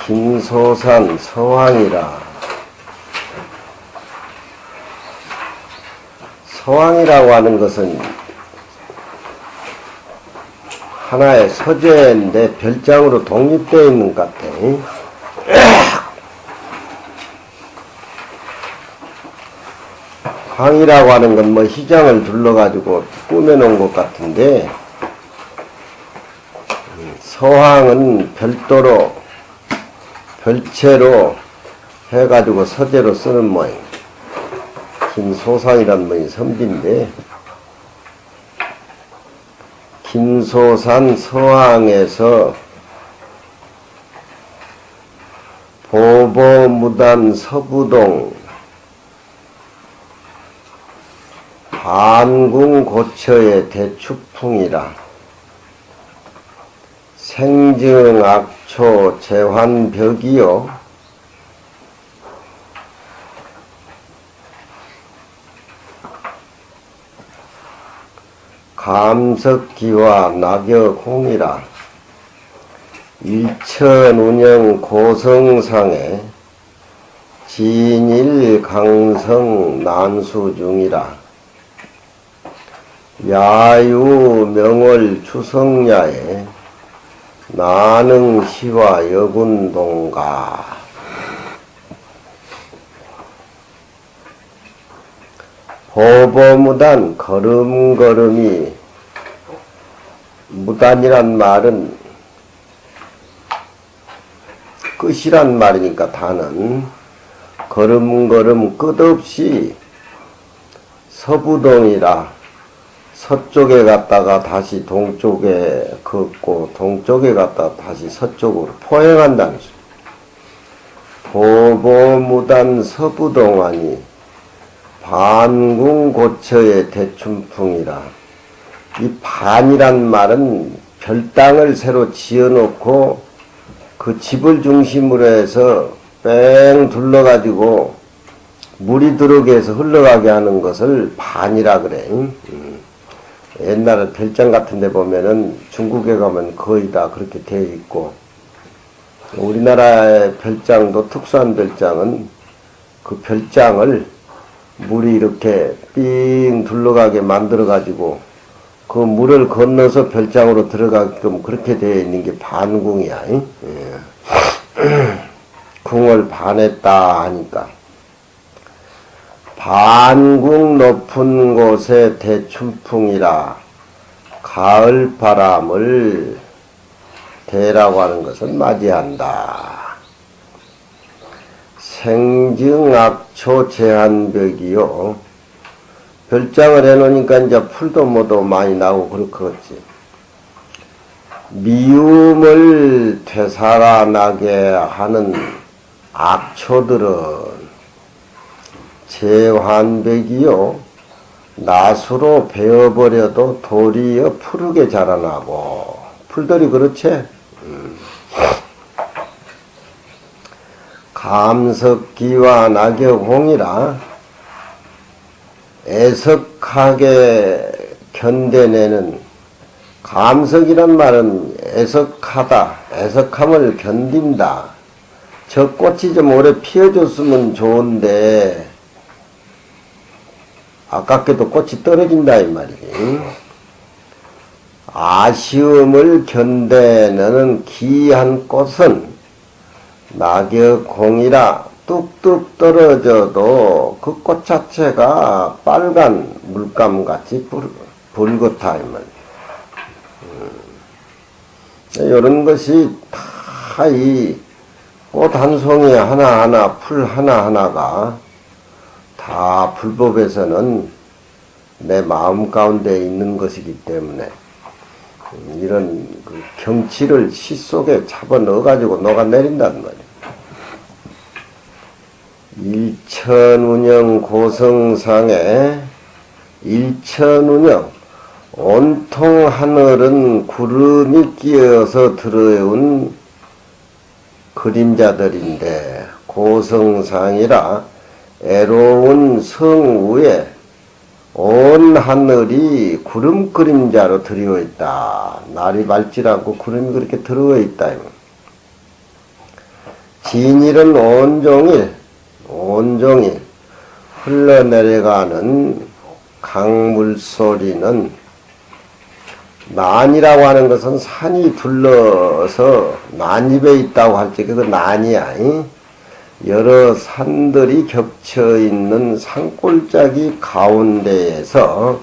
김소산 서황이라. 서황이라고 하는 것은 하나의 서재인데 별장으로 독립되어 있는 것 같아. 황이라고 하는 건 뭐 희장을 둘러가지고 꾸며놓은 것 같은데, 서황은 별도로 별채로 해가지고 서재로 쓰는 모양. 김소산이란 분이 선비인데, 김소산 서황에서 보보무단 서부동 반궁고처의 대축풍이라. 생증악초 재환벽이요 감석기와 낙여공이라. 일천운영 고성상에 진일강성 난수중이라. 야유명월 추성야에 나능시와 여군동가. 보보무단 걸음걸음이, 무단이란 말은 끝이란 말이니까 단은 걸음걸음 끝없이 서부동이라. 서쪽에 갔다가 다시 동쪽에 걷고 동쪽에 갔다가 다시 서쪽으로 포행한다는 소리. 보보무단 서부동하니 반궁고처의 대춘풍이라. 이 반이란 말은 별당을 새로 지어놓고 그 집을 중심으로 해서 뺑 둘러가지고 물이 들어오게 해서 흘러가게 하는 것을 반이라 그래. 옛날에 별장 같은 데 보면은 중국에 가면 거의 다 그렇게 되어 있고, 우리나라의 별장도 특수한 별장은 그 별장을 물이 이렇게 삥 둘러가게 만들어 가지고 그 물을 건너서 별장으로 들어가게끔 그렇게 되어 있는 게 반궁이야. 궁을 반했다 하니까. 반궁 높은 곳에 대춘풍이라. 가을바람을 대라고 하는 것은 맞이한다. 생증악초 제한벽이요. 별장을 해놓으니까 이제 풀도 뭐도 많이 나고 그렇겠지. 미움을 되살아나게 하는 악초들은 제환백이요. 낫으로 베어버려도 도리어 푸르게 자라나고. 풀들이 그렇지? 감석기와 낙여공이라. 애석하게 견뎌내는. 감석이란 말은 애석하다, 애석함을 견딘다. 저 꽃이 좀 오래 피어줬으면 좋은데 아깝게도 꽃이 떨어진다 이 말이지. 아쉬움을 견뎌내는 귀한 꽃은 낙여공이라. 뚝뚝 떨어져도 그 꽃 자체가 빨간 물감같이 붉었다 이 말이야. 이런 것이 다 이 꽃 한 송이 하나하나, 풀 하나하나가 다 불법에서는 내 마음 가운데 있는 것이기 때문에 이런 그 경치를 시 속에 잡아 넣어가지고 녹아내린단 말이야. 일천운영 고성상에 일천운영, 온통 하늘은 구름이 끼어서 들어온 그림자들인데, 고성상이라 애로운 성 위에 온 하늘이 구름 그림자로 드리워 있다. 날이 맑지 않고 구름이 그렇게 들어와 있다. 진일은 온종일 흘러내려가는 강물소리는, 난이라고 하는 것은 산이 둘러서 난입에 있다고 할 때 그 난이야. 여러 산들이 겹쳐있는 산골짜기 가운데에서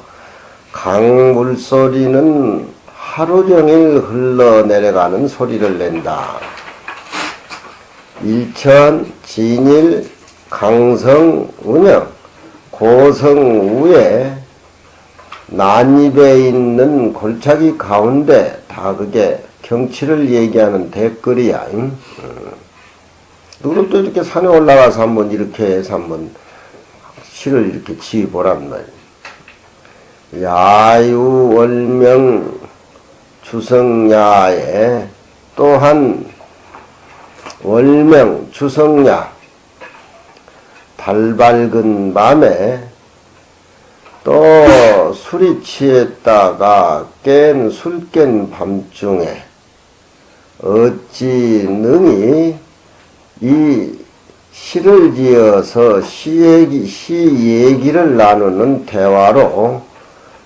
강물소리는 하루 종일 흘러내려가는 소리를 낸다. 일천, 진일, 강성, 운영, 고성 우에 난입에 있는 골짜기 가운데 다 그게 경치를 얘기하는 댓글이야. 누구는 또 이렇게 산에 올라가서 한번 이렇게 해서 한번 시를 이렇게 지어보란 말이야. 야유 월명 주성야에 또한 월명 주성야 달 밝은 밤에 또 술이 취했다가 술 깬 밤중에 어찌 능히 이 시를 지어서 시 얘기를 나누는 대화로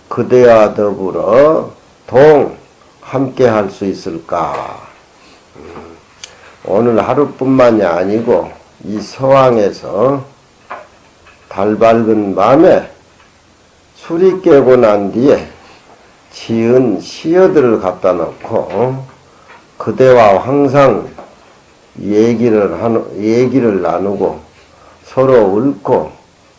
그대와 더불어 함께 할 수 있을까? 오늘 하루뿐만이 아니고 이 서왕에서 달 밝은 밤에 술이 깨고 난 뒤에 지은 시어들을 갖다 놓고 그대와 항상 얘기를 나누고 서로 읊고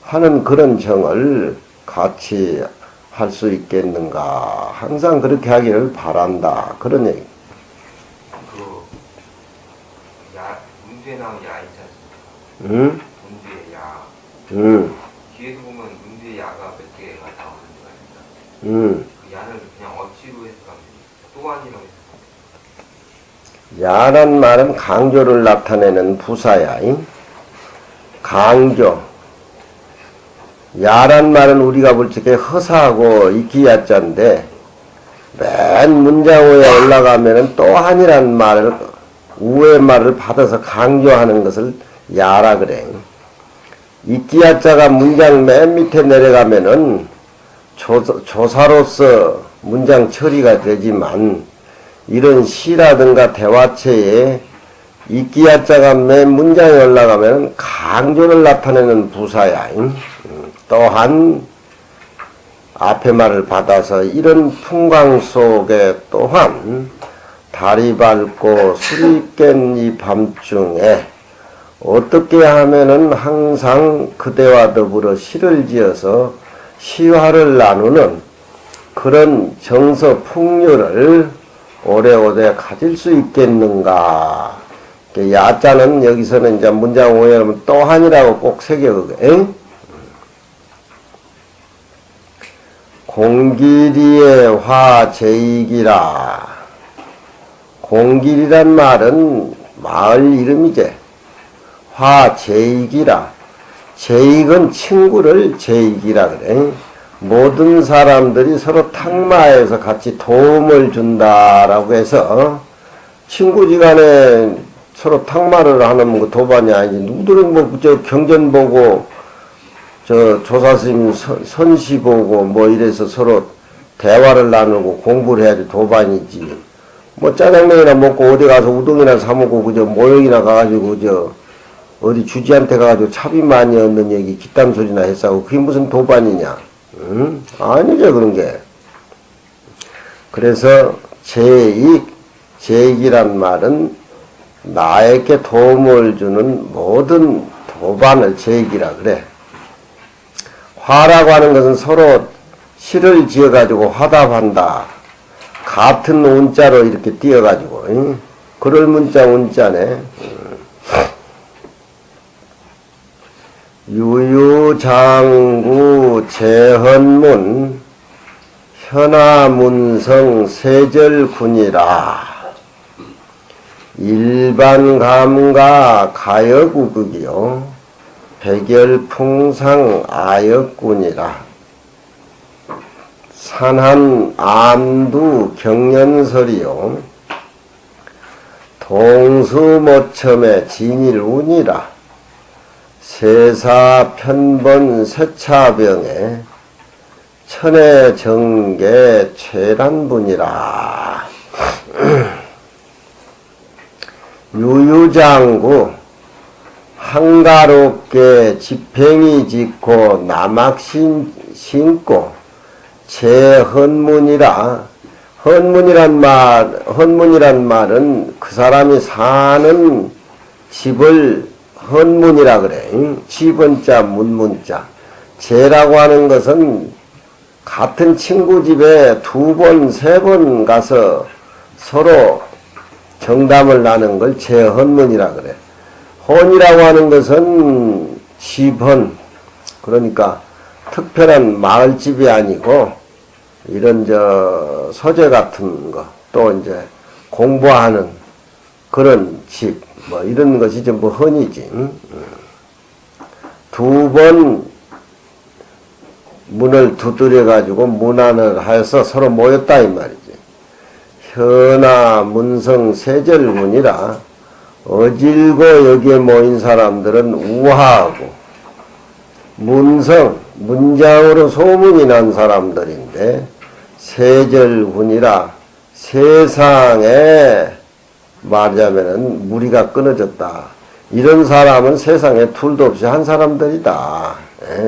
하는 그런 정을 같이 할 수 있겠는가. 항상 그렇게 하기를 바란다. 그런 얘기. 문제에 나온 야 있지 않습니까? 응? 문제의 야. 응. 뒤에도 보면 문제의 야가 몇 개가 나오는 거 아닙니까? 응. 그 야를 그냥 어찌로 해석하면 또한이라고 해석하면. 야란 말은 강조를 나타내는 부사야. 강조. 야란 말은 우리가 볼 적에 허사하고 이기야자인데 맨 문장 위에 올라가면은 또한이란 말을 우의 말을 받아서 강조하는 것을 야라 그래. 이기야자가 문장 맨 밑에 내려가면은 조사로서 문장 처리가 되지만 이런 시라든가 대화체에 이기야자가 맨 문장에 올라가면 강조를 나타내는 부사야. 또한 앞에 말을 받아서 이런 풍광 속에 또한 달이 밝고 술이 깬 이 밤중에 어떻게 하면은 항상 그대와 더불어 시를 지어서 시화를 나누는 그런 정서 풍류를 오래오래 가질 수 있겠는가. 야자는 여기서는 이제 문장 오해하면 또한이라고 꼭 새겨그. 공길이의 화제익이라. 공길이란 말은 마을 이름이제. 화제익이라. 제익은 친구를 제익이라 그래. 모든 사람들이 서로 탁마해서 같이 도움을 준다라고 해서 친구지간에 서로 탁마를 하는 그 도반이 아니지. 누구들은 뭐 저 경전 보고 저 조사스님 선시 보고 뭐 이래서 서로 대화를 나누고 공부를 해야지 도반이지. 뭐 짜장면이나 먹고 어디 가서 우동이나 사 먹고 그저 모욕이나 가가지고 저 어디 주지한테 가가지고 차비 많이 얻는 얘기 기딴 소리나 했사고 그게 무슨 도반이냐? 응? 아니죠 그런 게. 그래서 제익이란 말은 나에게 도움을 주는 모든 도반을 제익이라 그래. 화라고 하는 것은 서로 시를 지어가지고 화답한다. 같은 운자로 이렇게 띄어가지고, 응? 그럴 문자 운자네. 유유장구 재헌문 현하문성 세절군이라. 일반감가 가여구극이요 백열풍상 아역군이라. 산한 암두 경연설이요 동수모첨의 진일운이라 세사편번 세차병에 천혜정계 최란분이라. 유유장구 한가롭게 집행이 짓고 남악 신고 제헌문이라. 헌문이란 말은 그 사람이 사는 집을 헌문이라 그래. 집은자 문문자. 제라고 하는 것은 같은 친구 집에 2번, 3번 가서 서로 정담을 나눈 걸 제헌문이라 그래. 헌이라고 하는 것은 집헌, 그러니까 특별한 마을집이 아니고 이런 서재 같은 거, 또 이제 공부하는 그런 집, 뭐 이런 것이 전부 헌이지. 2번 문을 두드려 가지고 문안을 해서 서로 모였다 이 말이지. 현하 문성 세절군이라 어질고 여기에 모인 사람들은 우하하고 문성 문장으로 소문이 난 사람들인데 세절군이라 세상에 말하자면은 무리가 끊어졌다. 이런 사람은 세상에 둘도 없이 한 사람들이다.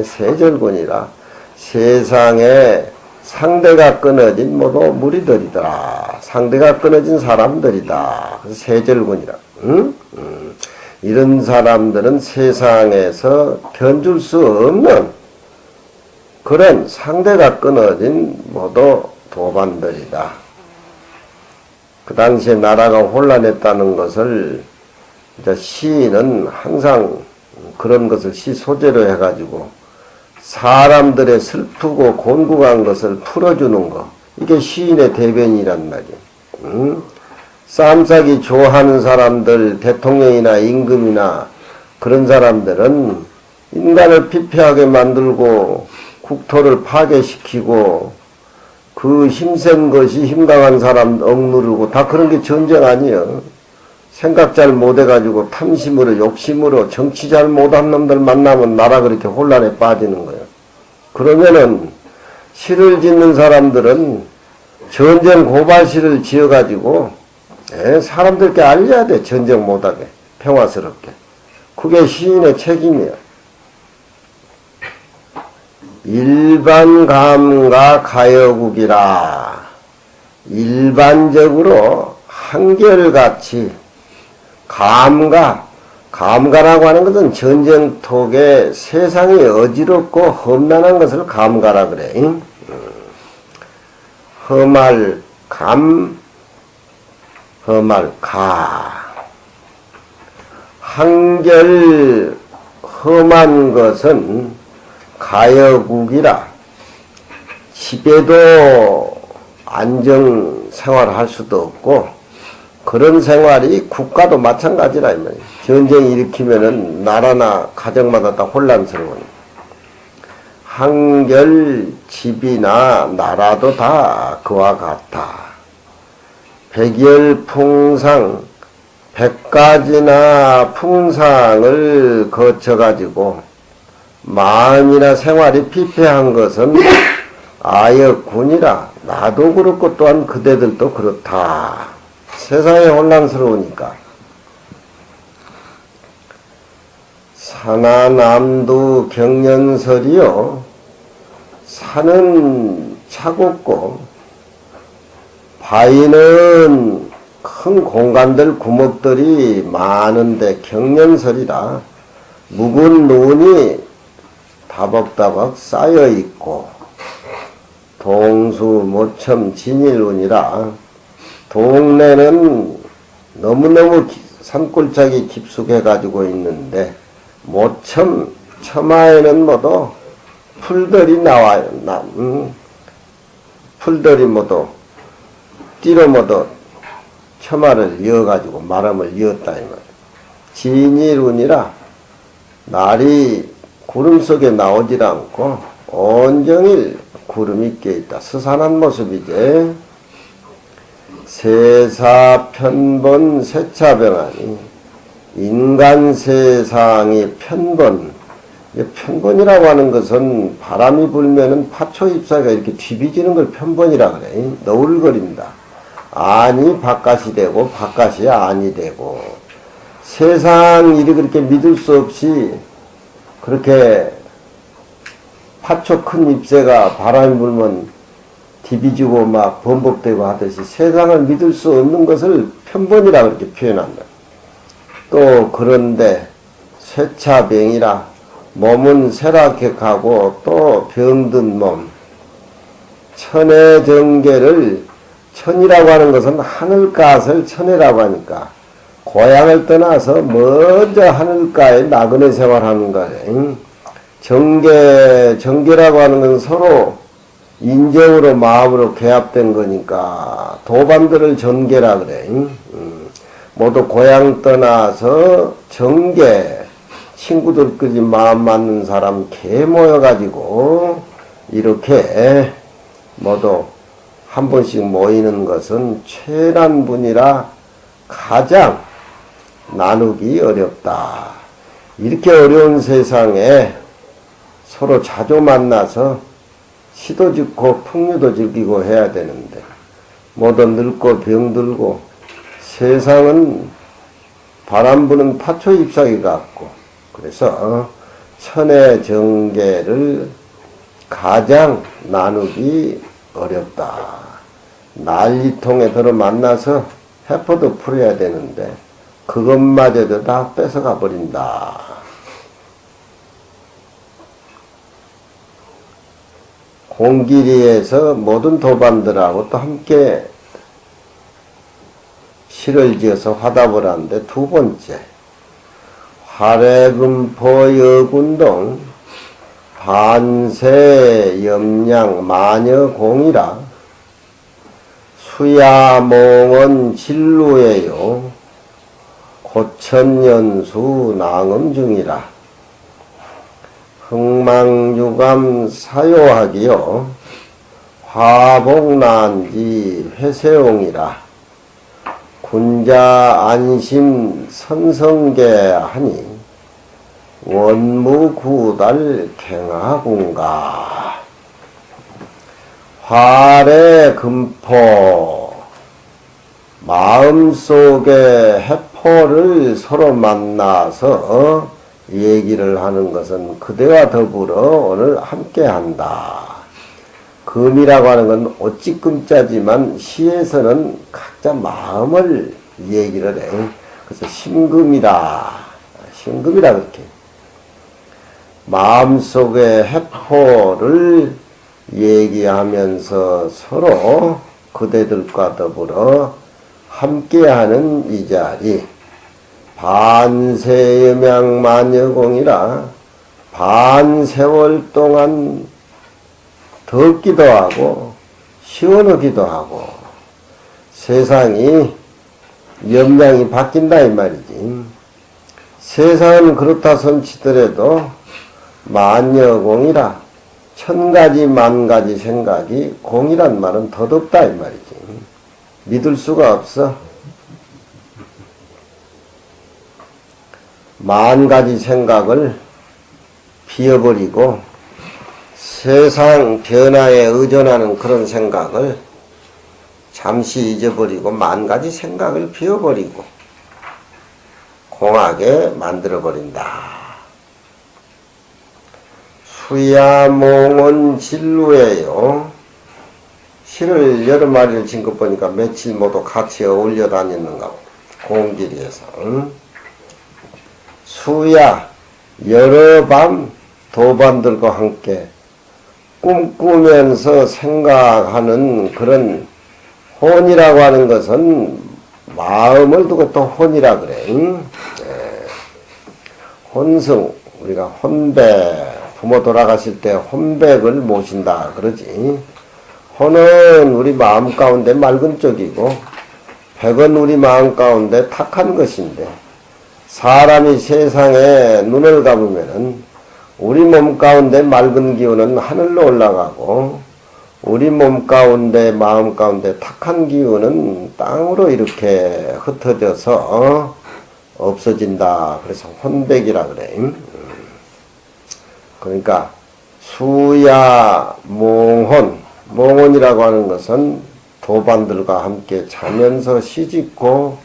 세절군이라 세상에 상대가 끊어진 모두 무리들이더라. 상대가 끊어진 사람들이다. 세절군이라. 이런 사람들은 세상에서 견줄 수 없는 그런 상대가 끊어진 모두 도반들이다. 그 당시에 나라가 혼란했다는 것을 이제 시인은 항상 그런 것을 시 소재로 해가지고 사람들의 슬프고 곤궁한 것을 풀어주는 거. 이게 시인의 대변이란 말이야. 쌈싸기 좋아하는 사람들, 대통령이나 임금이나 그런 사람들은 인간을 피폐하게 만들고 국토를 파괴시키고 그 힘센 것이 힘강한 사람 억누르고 다 그런 게 전쟁 아니에요. 생각 잘 못해가지고 탐심으로 욕심으로 정치 잘 못한 놈들 만나면 나라 그렇게 혼란에 빠지는 거예요. 그러면은 시를 짓는 사람들은 전쟁 고발시를 지어가지고 사람들께 알려야 돼. 전쟁 못하게 평화스럽게. 그게 시인의 책임이야. 일반감과 가여국이라 일반적으로 한결같이 감가라고 하는 것은 전쟁통에 세상이 어지럽고 험난한 것을 감가라 그래. 험할 감, 험할 가. 한결 험한 것은 가여국이라 집에도 안정 생활할 수도 없고 그런 생활이 국가도 마찬가지라 이 말이야. 전쟁 일으키면은 나라나 가정마다 다 혼란스러워. 한결 집이나 나라도 다 그와 같아. 백열풍상 100가지나 풍상을 거쳐가지고 마음이나 생활이 피폐한 것은 아역군이라. 나도 그렇고 또한 그대들도 그렇다. 세상이 혼란스러우니까. 산하남도 경련설이요. 산은 차갑고 바위는 큰 공간들 구멍들이 많은데 경련설이라 묵은 눈이 다벅다벅 쌓여 있고 동수모첨 진일운이라 동네는 너무너무 산골짜기 깊숙해 가지고 있는데 모첨 처마에는 모두 풀들이 나와요. 풀들이 모두 띠로 모두 처마를 이어가지고 마름을 이었다 이 말이야. 진일운이라 날이 구름 속에 나오질 않고 온종일 구름이 껴있다. 스산한 모습이지. 세사 편본 세차병하니 인간 세상이 편본. 편본이라고 하는 것은 바람이 불면은 파초 잎사귀가 이렇게 뒤비지는 걸 편본이라 그래. 너울거린다. 안이 바깥이 되고 바깥이 안이 되고 세상 일이 그렇게 믿을 수 없이 그렇게 파초 큰 잎새가 바람이 불면 뒤비지고 막 범벅되고 하듯이 세상을 믿을 수 없는 것을 편본이라 그렇게 표현한다. 또 그런데 쇠차병이라 몸은 쇠락해가고 또 병든 몸 천의 정계를 천이라고 하는 것은 하늘가을 천혜라고 하니까 고향을 떠나서 먼저 하늘가에 나그네 생활하는 거예요. 정계라고 하는 건 서로 인정으로 마음으로 계합된 거니까 도반들을 전계라 그래. 모두 고향 떠나서 정계 친구들끼리 마음 맞는 사람 개 모여가지고 이렇게 모두 한 번씩 모이는 것은 최란 분이라 가장 나누기 어렵다. 이렇게 어려운 세상에 서로 자주 만나서 시도 짓고 풍류도 즐기고 해야 되는데 모두 늙고 병들고 세상은 바람 부는 파초 잎사귀 같고 그래서 천의 정계를 가장 나누기 어렵다. 난리통에 들어 만나서 해포도 풀어야 되는데 그것마저도 다 뺏어가 버린다. 공길이에서 모든 도반들하고 또 함께 시를 지어서 화답을 하는데 두 번째 화래금포 여군동 반세 염량 마녀공이라 수야몽은 진루예요 고천연수 낭음중이라 흥망유감 사요하기요 화복난지 회세옹이라 군자 안심 선성계하니 원무구달 갱하군가 화래 금포 마음속의 해포를 서로 만나서 얘기를 하는 것은 그대와 더불어 오늘 함께 한다. 금이라고 하는 건 어찌 금자지만 시에서는 각자 마음을 얘기를 해. 그래서 심금이라 그렇게 마음속의 해포를 얘기하면서 서로 그대들과 더불어 함께하는 이 자리 반세여명만여공이라 반세월 동안 덥기도 하고 시원하기도 하고 세상이 염량이 바뀐다 이 말이지. 세상은 그렇다 손치더라도 만여공이라 천가지 만가지 생각이 공이란 말은 더덥다 이 말이지. 믿을 수가 없어. 만가지 생각을 비워버리고 세상 변화에 의존하는 그런 생각을 잠시 잊어버리고 만가지 생각을 비워버리고 공하게 만들어버린다. 수야몽은 진루예요. 시를 여러 마리를 진 것 보니까 며칠 모두 같이 어울려 다니는가 공길이에서. 수야 여러 밤 도반들과 함께 꿈꾸면서 생각하는 그런 혼이라고 하는 것은 마음을 두고 또 혼이라 그래. 혼성 우리가 혼배 부모 돌아가실 때 혼백을 모신다 그러지. 혼은 우리 마음 가운데 맑은 쪽이고 백은 우리 마음 가운데 탁한 것인데 사람이 세상에 눈을 감으면은 우리 몸 가운데 맑은 기운은 하늘로 올라가고 우리 몸 가운데 마음 가운데 탁한 기운은 땅으로 이렇게 흩어져서 없어진다. 그래서 혼백이라 그래. 그러니까 수야 몽혼이라고 하는 것은 도반들과 함께 자면서 시짓고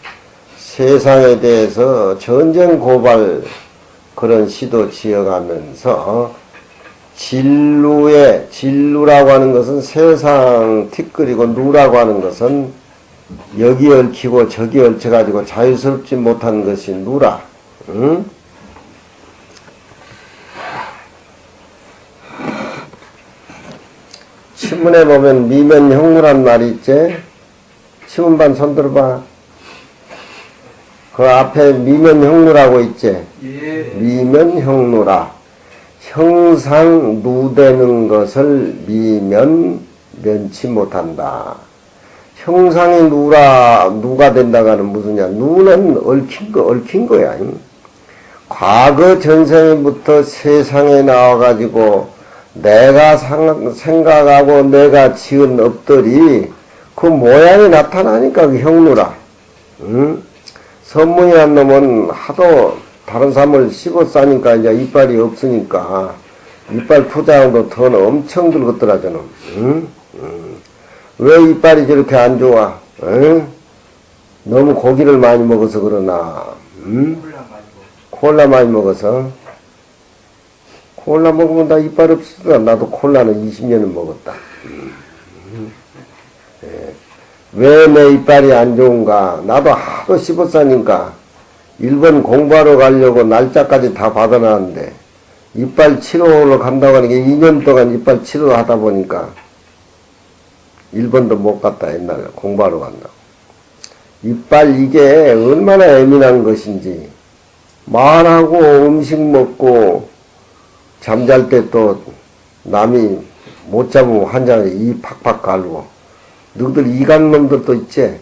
세상에 대해서 전쟁 고발 그런 시도 지어가면서 진루라고 하는 것은 세상 티끌이고 누라고 하는 것은 여기 얽히고 저기 얽혀가지고 자유스럽지 못한 것이 누라. 응? 신문에 보면 미면형루란 말이 있지? 신문반 손들어봐. 그 앞에 미면형루라고 있지? 예. 미면형루라. 형상 누되는 것을 면치 못한다. 형상이 누가 된다고 하는 무슨냐? 누는 얽힌 거야. 과거 전생부터 세상에 나와가지고 내가 생각하고 내가 지은 업들이 그 모양이 나타나니까 그 형루라. 응? 선문이란 놈은 하도 다른 사람을 씹어 싸니까 이제 이빨이 없으니까 이빨 투자하고도 돈 엄청 들었더라 저는. 응? 왜 이빨이 저렇게 안 좋아? 응? 너무 고기를 많이 먹어서 그러나? 응? 콜라 많이 먹어서? 콜라 먹으면 나 이빨 없으더라. 나도 콜라는 20년을 먹었다. 예. 왜 내 이빨이 안 좋은가? 나도 하도 씹어싸니까 일본 공부하러 가려고 날짜까지 다 받아놨는데 이빨 치료를 간다고 하는 게 2년 동안 이빨 치료하다 보니까 일본도 못 갔다. 옛날에 공부하러 간다고. 이빨 이게 얼마나 예민한 것인지 말하고 음식 먹고 잠잘 때 또 남이 못 잡으면 환장해. 이 팍팍 갈고. 너희들 이간 놈들도 있지?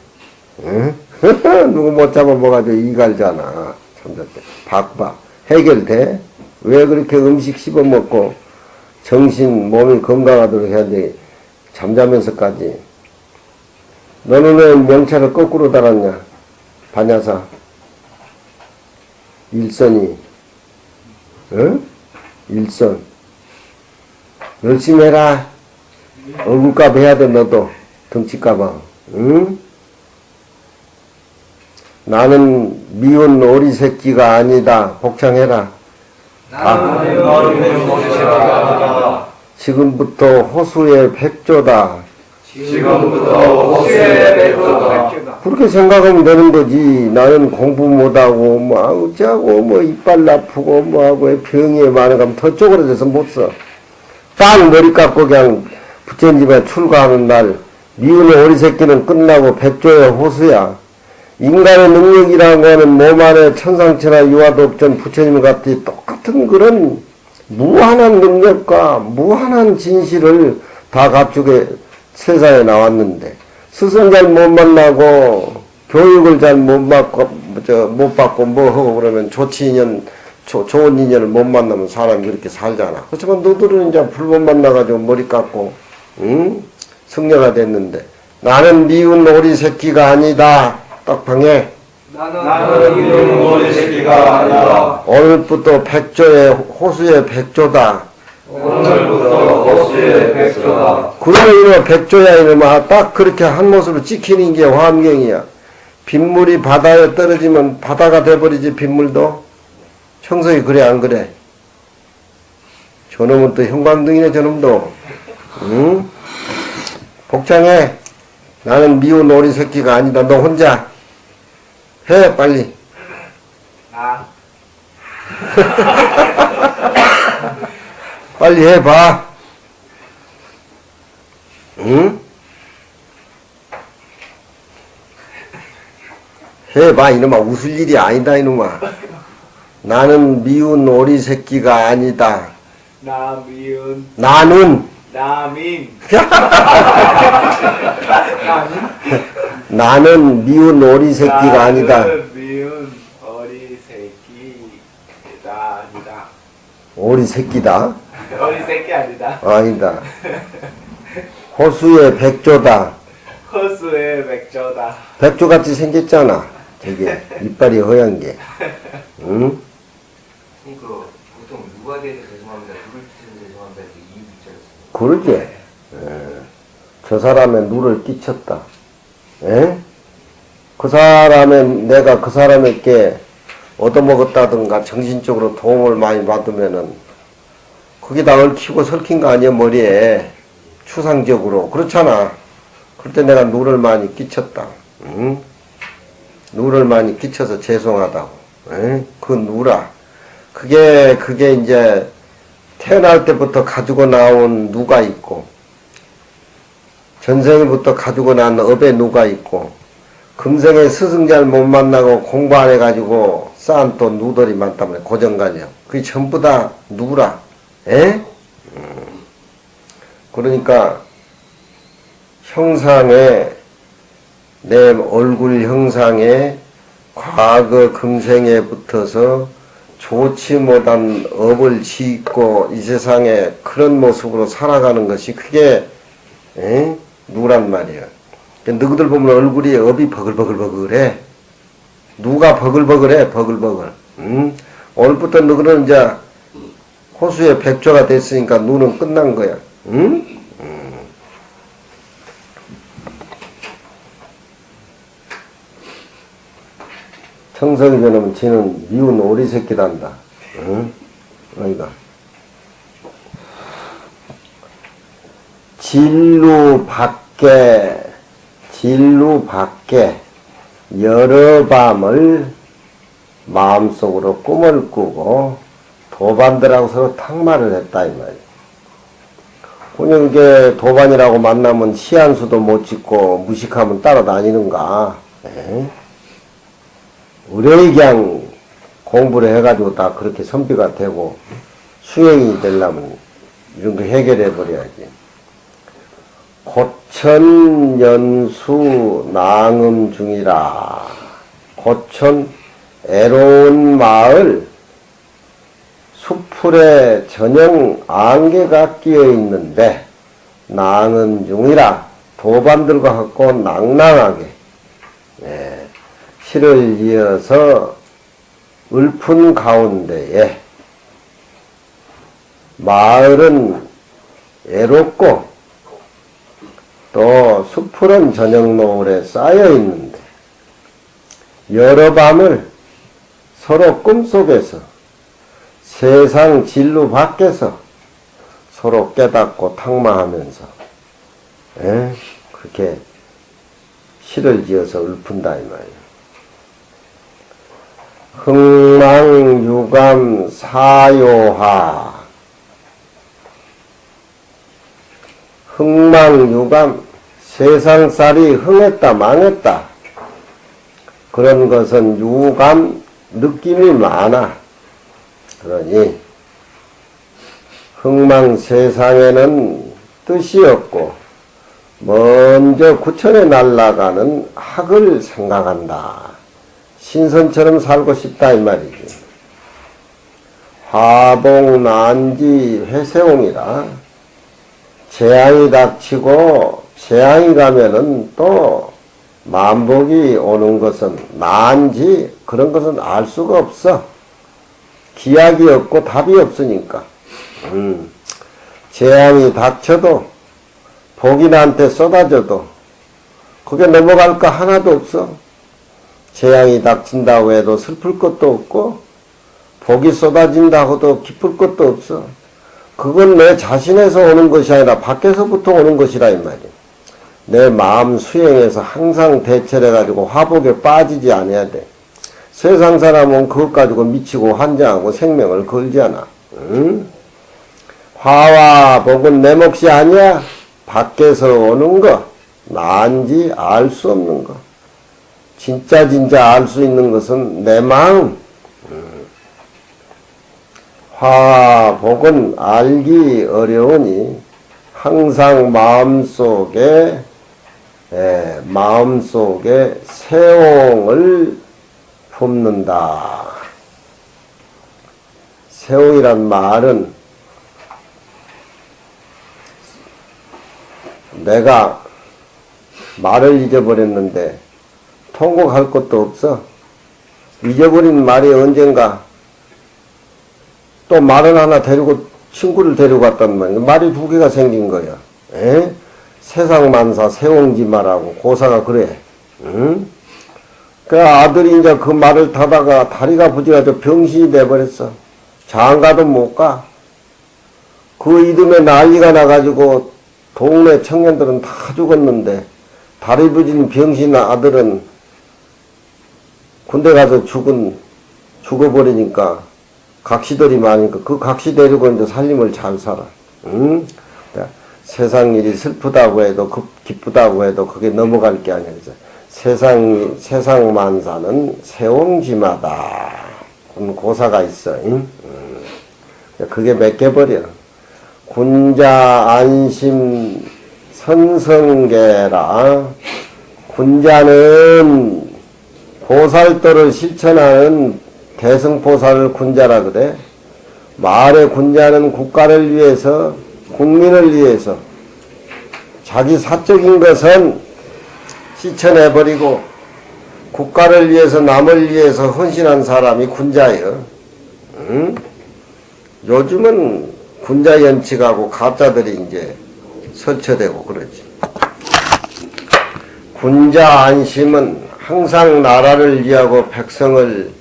응? 누구 못 잡아먹어가지고 이 갈잖아. 잠잘 때. 박박. 해결돼? 왜 그렇게 음식 씹어먹고 정신, 몸이 건강하도록 해야 돼? 잠자면서까지. 너는 왜 명찰을 거꾸로 달았냐? 반야사. 일선이. 응? 일선. 열심히 해라. 얼굴값 해야 돼, 너도. 덩치값아. 응? 나는 미운 오리 새끼가 아니다. 복창해라. 지금부터 호수의 백조다. 그렇게 생각하면 되는 거지. 나는 공부 못하고, 어쩌고, 이빨 나쁘고, 하고, 병이 많아가면 더 쪼그러져서 못 써. 딱 머리 깎고 그냥 부처님에 출가하는 날, 미운 오리 새끼는 끝나고 백조의 호수야. 인간의 능력이라는 거는 몸 안에 천상천하 유화독전 부처님 같이 똑같은 그런 무한한 능력과 무한한 진실을 다 갖추게 세상에 나왔는데, 스승 잘 못 만나고, 교육을 잘 못 받고, 하고 그러면 좋은 인연을 못 만나면 사람이 그렇게 살잖아. 그렇지만 너들은 이제 불법 만나가지고 머리 깎고, 응? 승려가 됐는데, 나는 미운 오리 새끼가 아니다. 딱 방해. 나는 미운 오리 새끼가 아니다. 오늘부터 호수의 백조다. 오늘부터 호수의 백조다. 그러면 이놈아 백조야 이놈아. 딱 그렇게 한 모습으로 찍히는 게 환경이야. 빗물이 바다에 떨어지면 바다가 돼버리지. 빗물도. 청석이 그래 안 그래? 저놈은 또 형광등이네 저놈도. 응? 복창해. 나는 미운 오리 새끼가 아니다. 너 혼자 해 빨리. 빨리 해봐. 응? 해봐 이놈아. 웃을 일이 아니다 이놈아. 나는 미운 오리 새끼가 아니다. 나는 나는 미운 오리 새끼가 아니다. 미운 오리 새끼가 아니다. 오리 새끼다? 오리 새끼 아니다. 아니다. 호수의 백조다. 허수의 맥저다. 백조같이 생겼잖아. 저게 이빨이 허연 게. 응? 그러니까 보통 누가 대해서 죄송합니다. 누굴 뜻해서 죄송합니다. 이유 있잖아요. 그러지. 저 사람의 누를 끼쳤다. 에? 그 내가 그 사람에게 얻어먹었다든가 정신적으로 도움을 많이 받으면은 그게 다 얽히고 설킨 거 아니야, 머리에. 추상적으로. 그렇잖아. 그때 내가 누를 많이 끼쳤다. 응? 누를 많이 끼쳐서 죄송하다고. 에? 그 누라. 그게 이제 태어날 때부터 가지고 나온 누가 있고, 전생부터 가지고 난 업의 누가 있고, 금생에 스승자를 못 만나고 공부 안 해가지고 쌓은 또 누들이 많단 말이야. 고정관념. 그게 전부 다 누라. 에? 그러니까 형상에, 내 얼굴 형상에 과거 금생에 붙어서 좋지 못한 업을 짓고 이 세상에 그런 모습으로 살아가는 것이 그게 누란 말이야. 너희들 보면 얼굴이 업이 버글버글버글해. 누가 버글버글해, 버글버글. 오늘부터 너희는 이제 호수의 백조가 됐으니까 눈은 끝난 거야. 응? 청석이 저놈 지는 미운 오리 새끼단다. 응? 어이가. 진루 밖에 여러 밤을 마음속으로 꿈을 꾸고 도반들하고 서로 탁말을 했다 이 말이야. 그냥 이게 도반이라고 만나면 시한수도 못 짓고 무식하면 따라다니는가. 의뢰의 그냥 공부를 해가지고 다 그렇게 선비가 되고 수행이 되려면 이런 거 해결해 버려야지. 고천연수 낭음 중이라. 고천 애로운 마을 수풀에 전형 안개가 끼어 있는데 낭음 중이라. 도반들과 갖고 낭낭하게 시를 이어서 울픈 가운데에 마을은 애롭고 또 수풀은 저녁 노을에 쌓여 있는데 여러 밤을 서로 꿈속에서 세상 진루 밖에서 서로 깨닫고 탁마하면서 그렇게 시를 지어서 읊은다 이 말이에요. 흥망유감 사요하. 흥망유감, 세상살이 흥했다 망했다 그런 것은 유감, 느낌이 많아. 그러니 흥망 세상에는 뜻이 없고 먼저 구천에 날아가는 학을 생각한다. 신선처럼 살고 싶다 이 말이지. 화봉 난지 회세옹이라. 재앙이 닥치고 재앙이 가면은 또 만복이 오는 것은 난지 그런 것은 알 수가 없어. 기약이 없고 답이 없으니까. 재앙이 닥쳐도 복이 나한테 쏟아져도 그게 넘어갈 거 하나도 없어. 재앙이 닥친다고 해도 슬플 것도 없고 복이 쏟아진다고 해도 기쁠 것도 없어. 그건 내 자신에서 오는 것이 아니라 밖에서부터 오는 것이라 이 말이야. 내 마음 수행에서 항상 대처해가지고 화복에 빠지지 않아야 돼. 세상 사람은 그것 가지고 미치고 환장하고 생명을 걸지 않아. 응? 화와 복은 내 몫이 아니야. 밖에서 오는 거, 난지 알 수 없는 거. 진짜 알 수 있는 것은 내 마음. 화와 복은 알기 어려우니 항상 마음속에 세옹을 품는다. 세옹이란 말은 내가 말을 잊어버렸는데 통곡할 것도 없어. 잊어버린 말이 언젠가 또 말을 하나 데리고 친구를 데리고 갔단 말이야. 말이 두 개가 생긴 거야. 에? 세상만사 세옹지마라고 고사가 그래. 응? 그 아들이 이제 그 말을 타다가 다리가 부지가지고 병신이 돼버렸어. 장가도 못 가. 그 이듬해 난리가 나가지고 동네 청년들은 다 죽었는데 다리 부진 병신 아들은 군대 가서 죽어버리니까 각시들이 많으니까 그 각시 데리고 이제 살림을 잘 살아. 응? 세상 일이 슬프다고 해도 기쁘다고 해도 그게 넘어갈 게 아니야. 세상 만사는 세옹지마다. 그런 고사가 있어. 응? 그게 맡겨버려. 군자 안심 선성계라. 군자는 보살도를 실천하는 대승보살을 군자라 그래. 말의 군자는 국가를 위해서 국민을 위해서 자기 사적인 것은 실천해버리고 국가를 위해서 남을 위해서 헌신한 사람이 군자예요. 응? 요즘은 군자 연칙하고 가짜들이 이제 설쳐되고 그러지. 군자 안심은 항상 나라를 위하고 백성을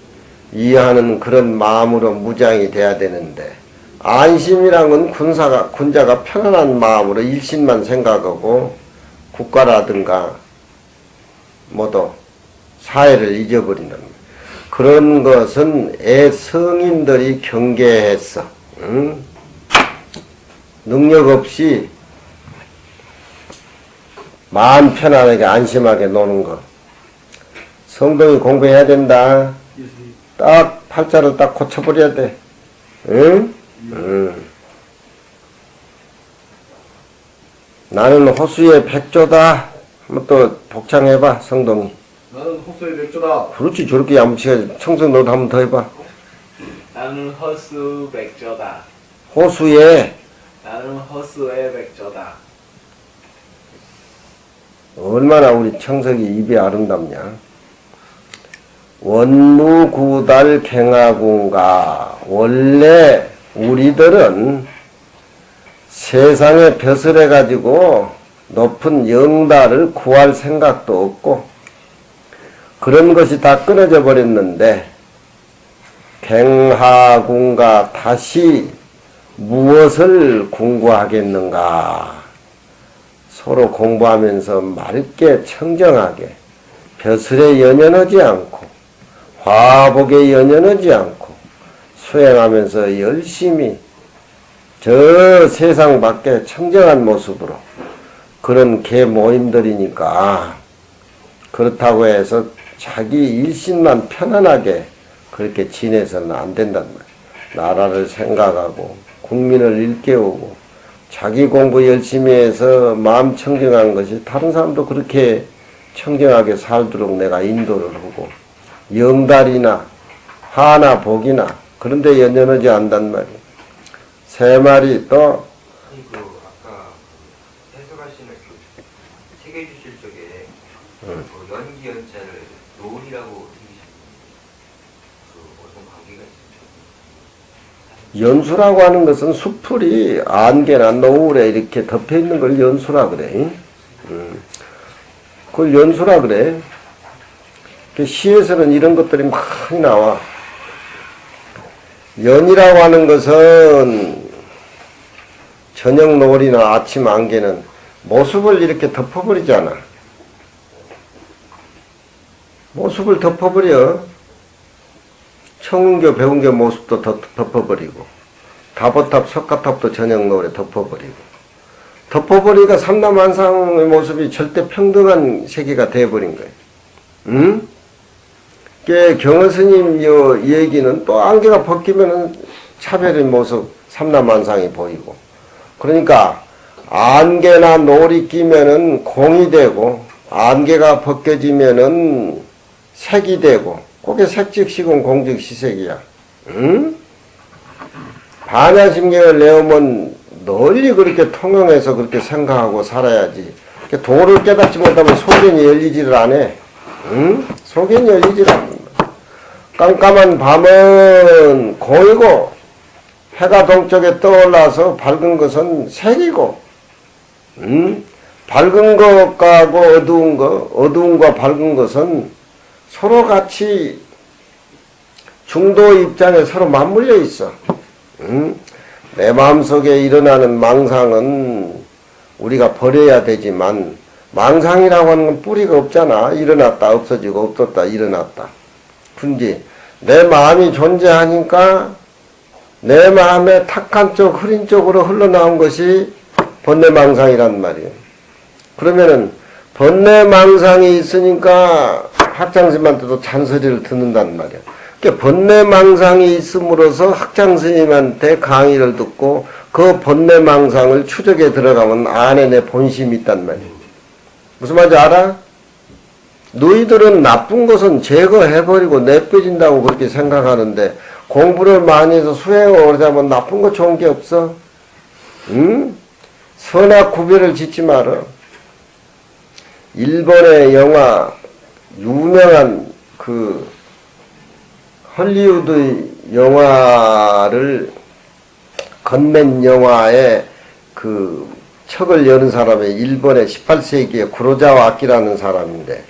이해하는 그런 마음으로 무장이 돼야 되는데, 안심이란 건 군자가 편안한 마음으로 일신만 생각하고 국가라든가 모두 사회를 잊어버리는 그런 것은 성인들이 경계했어. 응? 능력 없이 마음 편안하게 안심하게 노는 거. 성동이 공부해야 된다. 딱 팔자를 딱 고쳐버려야 돼. 응? 응. 나는 호수의 백조다. 한번 또 복창해봐, 성동이. 나는 호수의 맥주다. 그렇지, 저렇게 야무치게 청성 너도 한번 더 해봐. 나는 허수 백조다. 호수에 나는 허수의 백조다. 얼마나 우리 청석이 입이 아름답냐. 원무구달 갱하군가. 원래 우리들은 세상에 벼슬 해가지고 높은 영달을 구할 생각도 없고 그런 것이 다 끊어져 버렸는데, 갱하군가 다시 무엇을 공부하겠는가. 서로 공부하면서 맑게 청정하게 벼슬에 연연하지 않고 화복에 연연하지 않고 수행하면서 열심히 저 세상 밖에 청정한 모습으로, 그런 개 모임들이니까 그렇다고 해서 자기 일신만 편안하게 그렇게 지내서는 안 된단 말이야. 나라를 생각하고 국민을 일깨우고 자기 공부 열심히 해서 마음 청정한 것이 다른 사람도 그렇게 청정하게 살도록 내가 인도를 하고, 영달이나 하나 복이나 그런 데 연연하지 않단 말이야. 세 마리 또 그 아까 해석하시는 그 책 해주실 적에 그 연기 연자를 노리라고 생기셨는데 그 어떤 관계가 있습니까? 연수라고 하는 것은 수풀이 안개나 노을에 이렇게 덮여 있는 걸 연수라 그래. 그걸 연수라 그래. 시에서는 이런 것들이 많이 나와. 연이라고 하는 것은 저녁 노을이나 아침 안개는 모습을 이렇게 덮어버리잖아. 모습을 덮어버려. 청운교, 배운교 모습도 덮어버리고, 다보탑, 석가탑도 저녁 노을에 덮어버리고, 덮어버리니까 삼라만상의 모습이 절대 평등한 세계가 되어버린 거예요. 응? 경허스님 얘기는 또 안개가 벗기면은 차별의 모습, 삼라만상이 보이고, 그러니까 안개나 노을이 끼면은 공이 되고, 안개가 벗겨지면은 색이 되고, 그게 색즉시공 공즉시색이야. 응? 반야심경을 내오면 널리 그렇게 통용해서 그렇게 생각하고 살아야지. 도를 깨닫지 못하면 소견이 열리지를 않아. 응? 소견이 열리지를 않는다. 깜깜한 밤은 고이고 해가 동쪽에 떠올라서 밝은 것은 색이고, 밝은 것과 어두움과 밝은 것은 서로 같이 중도 입장에 서로 맞물려 있어. 내 마음속에 일어나는 망상은 우리가 버려야 되지만, 망상이라고 하는 건 뿌리가 없잖아. 일어났다 없어지고 없었다 일어났다. 근데 내 마음이 존재하니까 내 마음의 탁한 쪽 흐린 쪽으로 흘러나온 것이 번뇌망상이란 말이에요. 그러면은 번뇌망상이 있으니까 학장스님한테도 잔소리를 듣는단 말이야. 그러니까 번뇌망상이 있음으로써 학장스님한테 강의를 듣고 그 번뇌망상을 추적에 들어가면 안에 내 본심이 있단 말이야. 무슨 말인지 알아? 너희들은 나쁜 것은 제거해버리고 내빼진다고 그렇게 생각하는데 공부를 많이 해서 수행을 오래 하면 나쁜 거 좋은 게 없어. 응? 선악 구별을 짓지 마라. 일본의 영화, 유명한 그 헐리우드 영화를 건맨 영화에 그 척을 여는 사람이 일본의 18세기의 구로자와 아키라는 사람인데,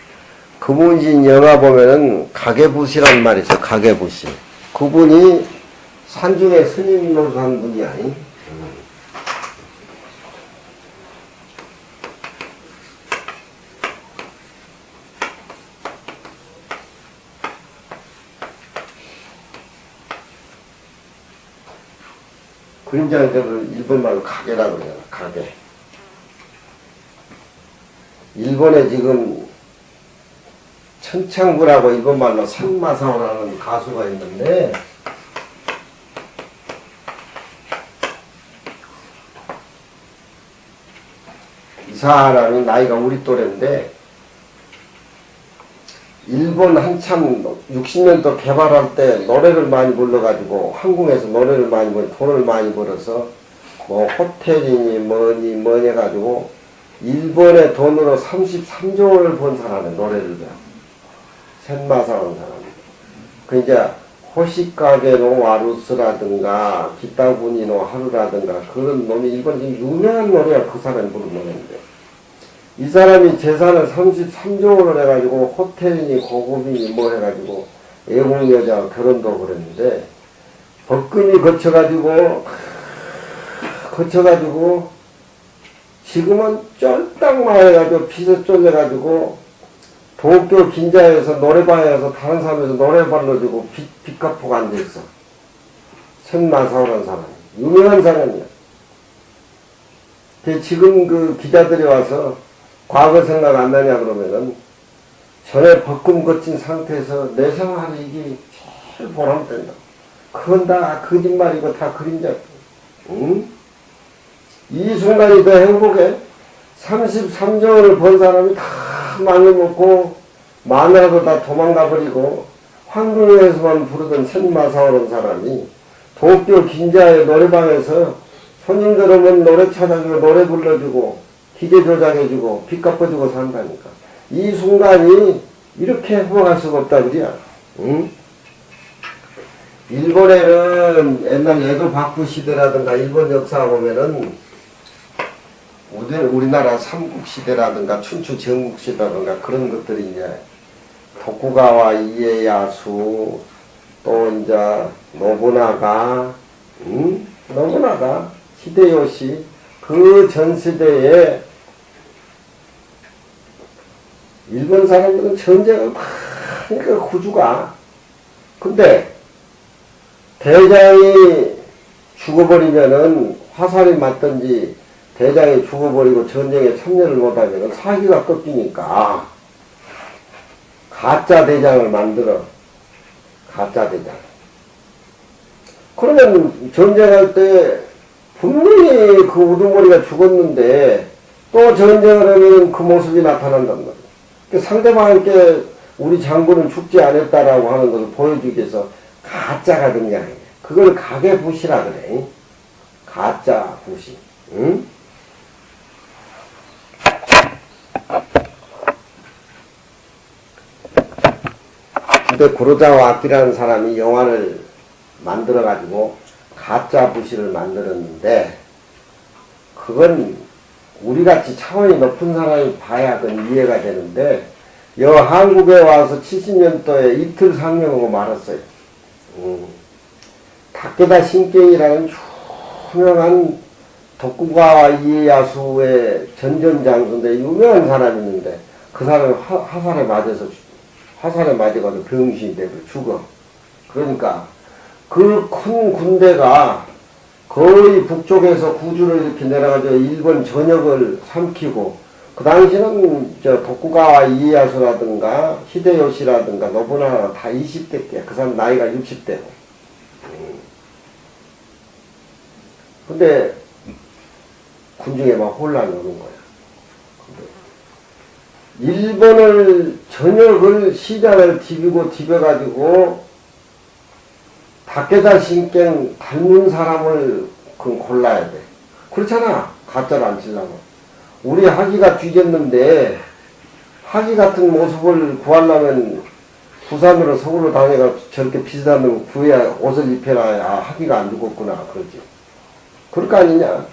그분이 영화 보면은 가게부시란 말이 있어. 가게부시. 그분이 산중에 스님 노릇한 분이 아니. 그림자를 일본말로 가게라고 그러잖아. 가게. 일본에 지금 천창구라고 일본말로 산마사오라는 가수가 있는데, 이 사람이 나이가 우리 또래인데 일본 한참 60년도 개발할 때 노래를 많이 불러가지고 한국에서 노래를 많이 불러 돈을 많이 벌어서 뭐 호텔이니 뭐니 해가지고 일본의 돈으로 33조 원을 번 사람이 노래를 배워. 센마사라는 사람. 그 이제 호시카게노 와루스라든가 기타구니노 하루라든가 그런 놈이 일본 지금 유명한 노래가 그 사람이 부른 노래인데, 이 사람이 재산을 33조 원을 해가지고 호텔이니 고급이니 뭐 해가지고 외국 여자와 결혼도 그랬는데, 법금이 거쳐가지고 지금은 쫄딱 망해가지고 빚에 쫄려가지고 도쿄 긴자에서 노래방에 가서 다른 사람에서 노래 불러주고 빚 갚고 앉아있어. 천마사오라는 사람. 유명한 사람이야. 지금 그 기자들이 와서 과거 생각 안 나냐 그러면은 전에 법금 거친 상태에서 내 생활이 이게 제일 보람된다. 그건 다 거짓말이고 다 그림자. 응? 이 순간이 더 행복해. 33조 원을 번 사람이 다 망해먹고 마누라도 다 도망가버리고 황궁에서만 부르던 센마사오라는 사람이 도쿄 긴자의 노래방에서 손님들 오면 노래 찾아주고 노래 불러주고 기계 조작해주고 빚 갚아주고 산다니까. 이 순간이 이렇게 행복할 수가 없다 그래야. 응? 일본에는 옛날 에도박부 시대라든가 일본 역사 보면은 우리나라 삼국시대라든가 춘추 전국시대라든가 그런 것들이 이제 도쿠가와 이에야수 또 이제 노부나가 히데요시 그 전 시대에 일본 사람들은 전쟁을 많으니까 구주가. 근데 대장이 죽어버리면은 화살이 맞든지 대장이 죽어버리고 전쟁에 참여를 못하면 사기가 꺾이니까 가짜 대장을 만들어. 가짜 대장. 그러면 전쟁할 때 분명히 그 우두머리가 죽었는데 또 전쟁을 하면 그 모습이 나타난단 말이야. 그러니까 상대방에게 우리 장군은 죽지 않았다라고 하는 것을 보여주기 위해서 가짜가 등장해. 그걸 가계부시라 그래. 가짜 부시. 응? 근데 구로자와 악기라는 사람이 영화를 만들어가지고 가짜 부시를 만들었는데 그건 우리같이 차원이 높은 사람이 봐야 그건 이해가 되는데 한국에 와서 70년도에 이틀 상영하고 말았어요. 다케다 신경이라는 유명한 독구가와 이에야수의 전전장수인데 유명한 사람이 있는데 그 사람이 화살에 맞아가지고 병신이 되고 죽어. 그러니까 그 큰 군대가 거의 북쪽에서 구주를 이렇게 내려가지고 일본 전역을 삼키고 그 당시는 독구가와 이에야수라든가 히데요시라든가 노부나가 다 20대께 그 사람 나이가 60대고. 근데 군중에 막 혼란이 오는 거야. 일본을 전역을 시장을 디벼가지고 다케다 신경 닮은 사람을 골라야 돼. 그렇잖아. 가짜를 안 치려고. 우리 하기가 뒤졌는데 하기 같은 모습을 구하려면 부산으로 서울로 다녀가 저렇게 비슷한 놈 구해야 옷을 입혀놔야 하기가 안 죽었구나 그러지. 그럴 거 아니냐.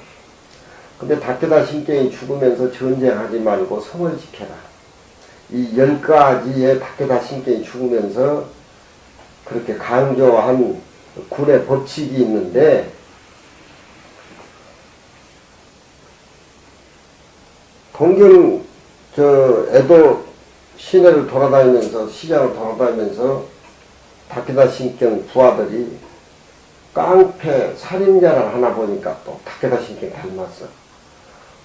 근데 다케다 신경이 죽으면서 전쟁하지 말고 성을 지켜라. 이 10가지의 다케다 신경이 죽으면서 그렇게 강조한 군의 법칙이 있는데 동경 에도 시내를 돌아다니면서 시장을 돌아다니면서 다케다 신경 부하들이 깡패 살인자를 하나 보니까 또 다케다 신경 닮았어.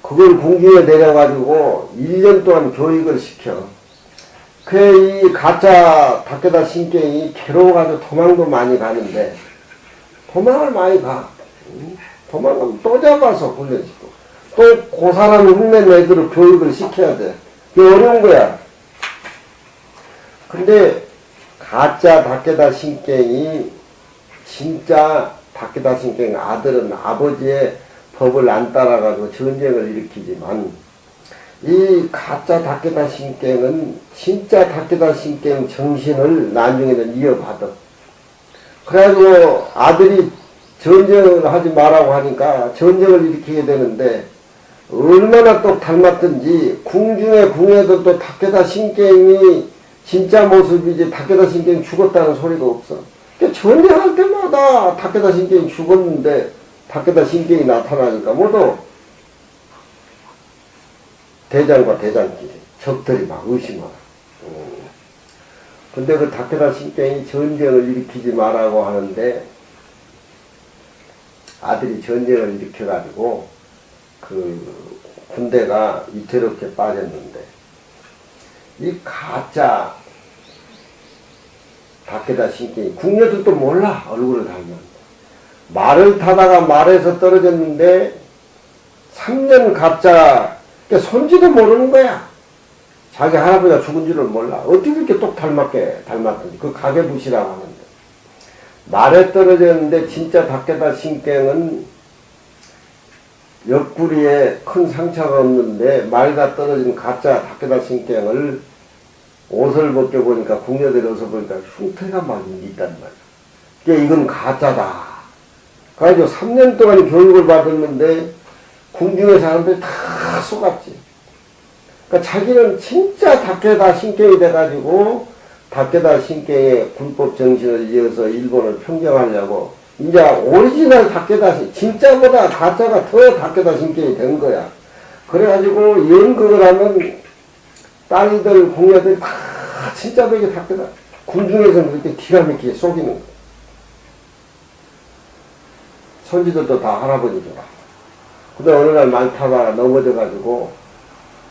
그걸 궁중에 내려가지고 1년 동안 교육을 시켜. 그래 이 가짜 다케다 신경이 괴로워가지고 도망도 많이 가는데 도망을 많이 가. 도망가면 또 잡아서 훈련시키고 또 그 사람이 흉낸 애들을 교육을 시켜야 돼. 이게 어려운 거야. 근데 가짜 다케다 신경이 진짜 다케다 신경 아들은 아버지의 법을 안 따라가지고 전쟁을 일으키지만 이 가짜 다케다 신경은 진짜 다케다 신경 정신을 나중에는 이어받아. 그래가지고 아들이 전쟁을 하지 말라고 하니까 전쟁을 일으키게 되는데 얼마나 또 닮았든지 궁중의 궁예들도 다케다 신경이 진짜 모습이지 다케다 신경이 죽었다는 소리가 없어. 그러니까 전쟁할 때마다 다케다 신경이 죽었는데 다케다 신경이 나타나니까 모두 대장과 대장끼리 적들이 막 의심하라. 근데 그 다케다 신경이 전쟁을 일으키지 말라고 하는데 아들이 전쟁을 일으켜가지고 그 군대가 위태롭게 빠졌는데 이 가짜 다케다 신경이 궁녀들도 몰라. 얼굴을 닮았는데 말을 타다가 말에서 떨어졌는데 3년 가짜 손지도 모르는 거야. 자기 할아버지가 죽은 줄을 몰라. 어떻게 이렇게 똑 닮았던지. 그 가계부시라고 하는데 말에 떨어졌는데 진짜 다케다 신경은 옆구리에 큰 상처가 없는데 말가 떨어진 가짜 다케다 신경을 옷을 벗겨보니까 궁녀들이 옷을 보니까 흉터가 막 있단 말이야. 그러니까 이건 가짜다. 그래가지고 3년 동안 교육을 받았는데 궁중의 사람들이 다 속았지. 그러니까 자기는 진짜 다케다 신경이 돼가지고 다케다 신경의 군법 정신을 이어서 일본을 평정하려고 이제 오리지널 다케다 진짜보다 가짜가 더 다케다 신경이 된 거야. 그래가지고 연극을 하면 딸들 공녀들이 다 진짜 되게 다케다 군중에서는 그렇게 기가 막히게 속이는 거야. 손지들도 다 할아버지더라. 근데 어느 날 많이 타다가 넘어져가지고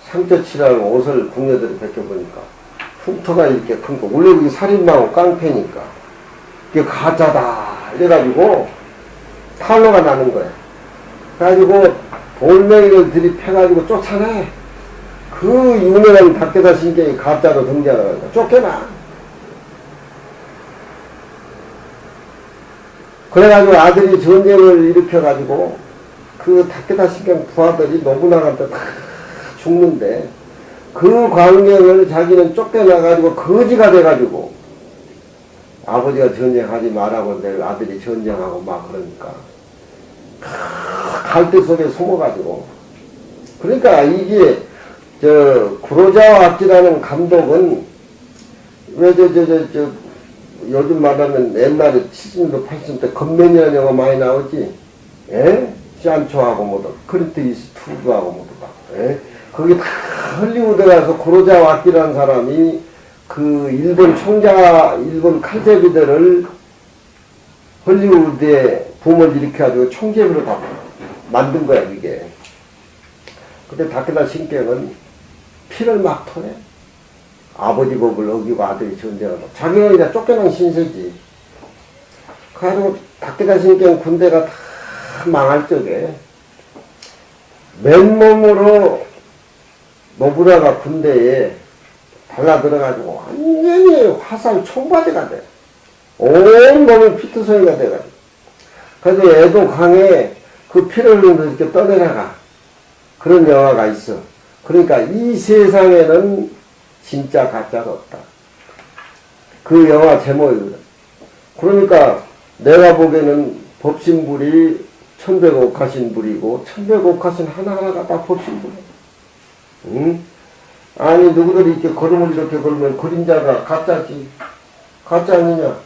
상처 치라고 옷을 궁녀들이 벗겨보니까 흉터가 이렇게 큰 거. 원래 그게 살인마고 깡패니까. 그게 가짜다. 이래가지고 탈로가 나는 거야. 그래가지고 돌멩이를 들이펴가지고 쫓아내. 그 유명한 다케다 신경이 가짜로 등장을 하니까 쫓겨나. 그래가지고 아들이 전쟁을 일으켜가지고 그 다케다 신경 부하들이 노부나가한테 다 죽는데 그 광경을 자기는 쫓겨나가지고 거지가 돼가지고 아버지가 전쟁하지 말라고 내 아들이 전쟁하고 막 그러니까 갈대 속에 숨어가지고 그러니까 이게 저 구로자와 악기라는 감독은 왜 요즘 말하면 옛날에 70년대 80년대 건맨이라는 영화 많이 나오지 예? 짠초하고 뭐도 크린트 이스트우드하고 뭐도 막 예? 거기 다 헐리우드에 가서 구로자와 악기라는 사람이 그 일본 칼제비들을 헐리우드에 붐을 일으켜가지고 총재비로 다 만든 거야 이게. 근데 다케다 신경은 피를 막 토해. 아버지 법을 어기고 아들이 전쟁하고 자기가 이제 쫓겨난 신세지. 그래가지고 다케다 신경 군대가 다 망할 적에 맨몸으로 노부나가 군대에 달라들어가지고 완전히 화살 총바지가 돼. 온 몸이 피투성이가 돼가지고. 그래서 애도 강에 그 피를 흘리면서 이렇게 떠내려가. 그런 영화가 있어. 그러니까 이 세상에는 진짜 가짜가 없다. 그 영화 제목이거든. 그러니까 내가 보기에는 법신불이 천백옥하신불이고 천백옥하신 하나하나가 다 법신불이야. 응? 아니 누구들이 이렇게 걸음을 이렇게 걸으면 그림자가 가짜지. 가짜 아니냐?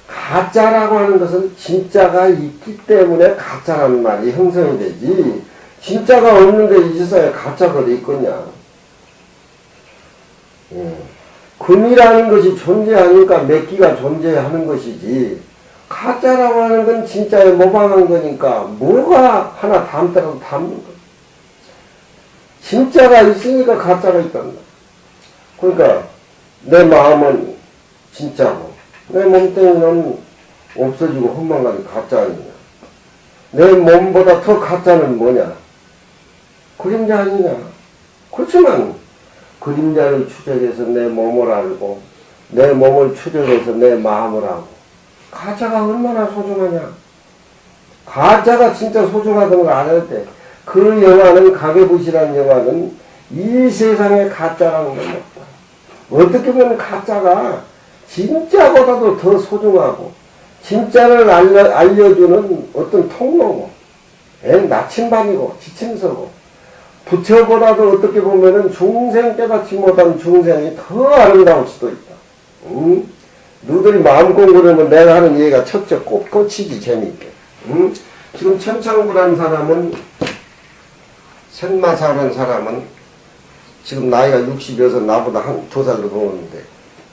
가짜라고 하는 것은 진짜가 있기 때문에 가짜라는 말이 형성이 되지. 진짜가 없는데 이 세상에 가짜가 어디 있겠냐. 금이라는 것이 존재하니까 몇기가 존재하는 것이지. 가짜라고 하는 건 진짜에 모방한 거니까 뭐가 하나 닮더라도 닮는 거. 진짜가 있으니까 가짜가 있단다. 그러니까 내 마음은 진짜고 내 몸뚱이는 없어지고 헛망가는 가짜 아니냐. 내 몸보다 더 가짜는 뭐냐. 그림자 아니냐. 그렇지만 그림자를 추적해서 내 몸을 알고 내 몸을 추적해서 내 마음을 알고 가짜가 얼마나 소중하냐. 가짜가 진짜 소중하다는 걸 알아야 돼. 그 영화는 가계부시라는 영화는 이 세상에 가짜라는 건 없다. 어떻게 보면 가짜가 진짜보다도 더 소중하고 진짜를 알려주는 어떤 통로고 나침반이고 지침서고 부처보다도 어떻게 보면은 중생 깨닫지 못한 중생이 더 아름다울 수도 있다. 너희들이 마음 공부를 하면 내가 하는 얘기가 척척 꽂히지 재미있게. 지금 천창구라는 사람은 생마사라는 사람은 지금 나이가 60여서 나보다 한 2살 더 먹었는데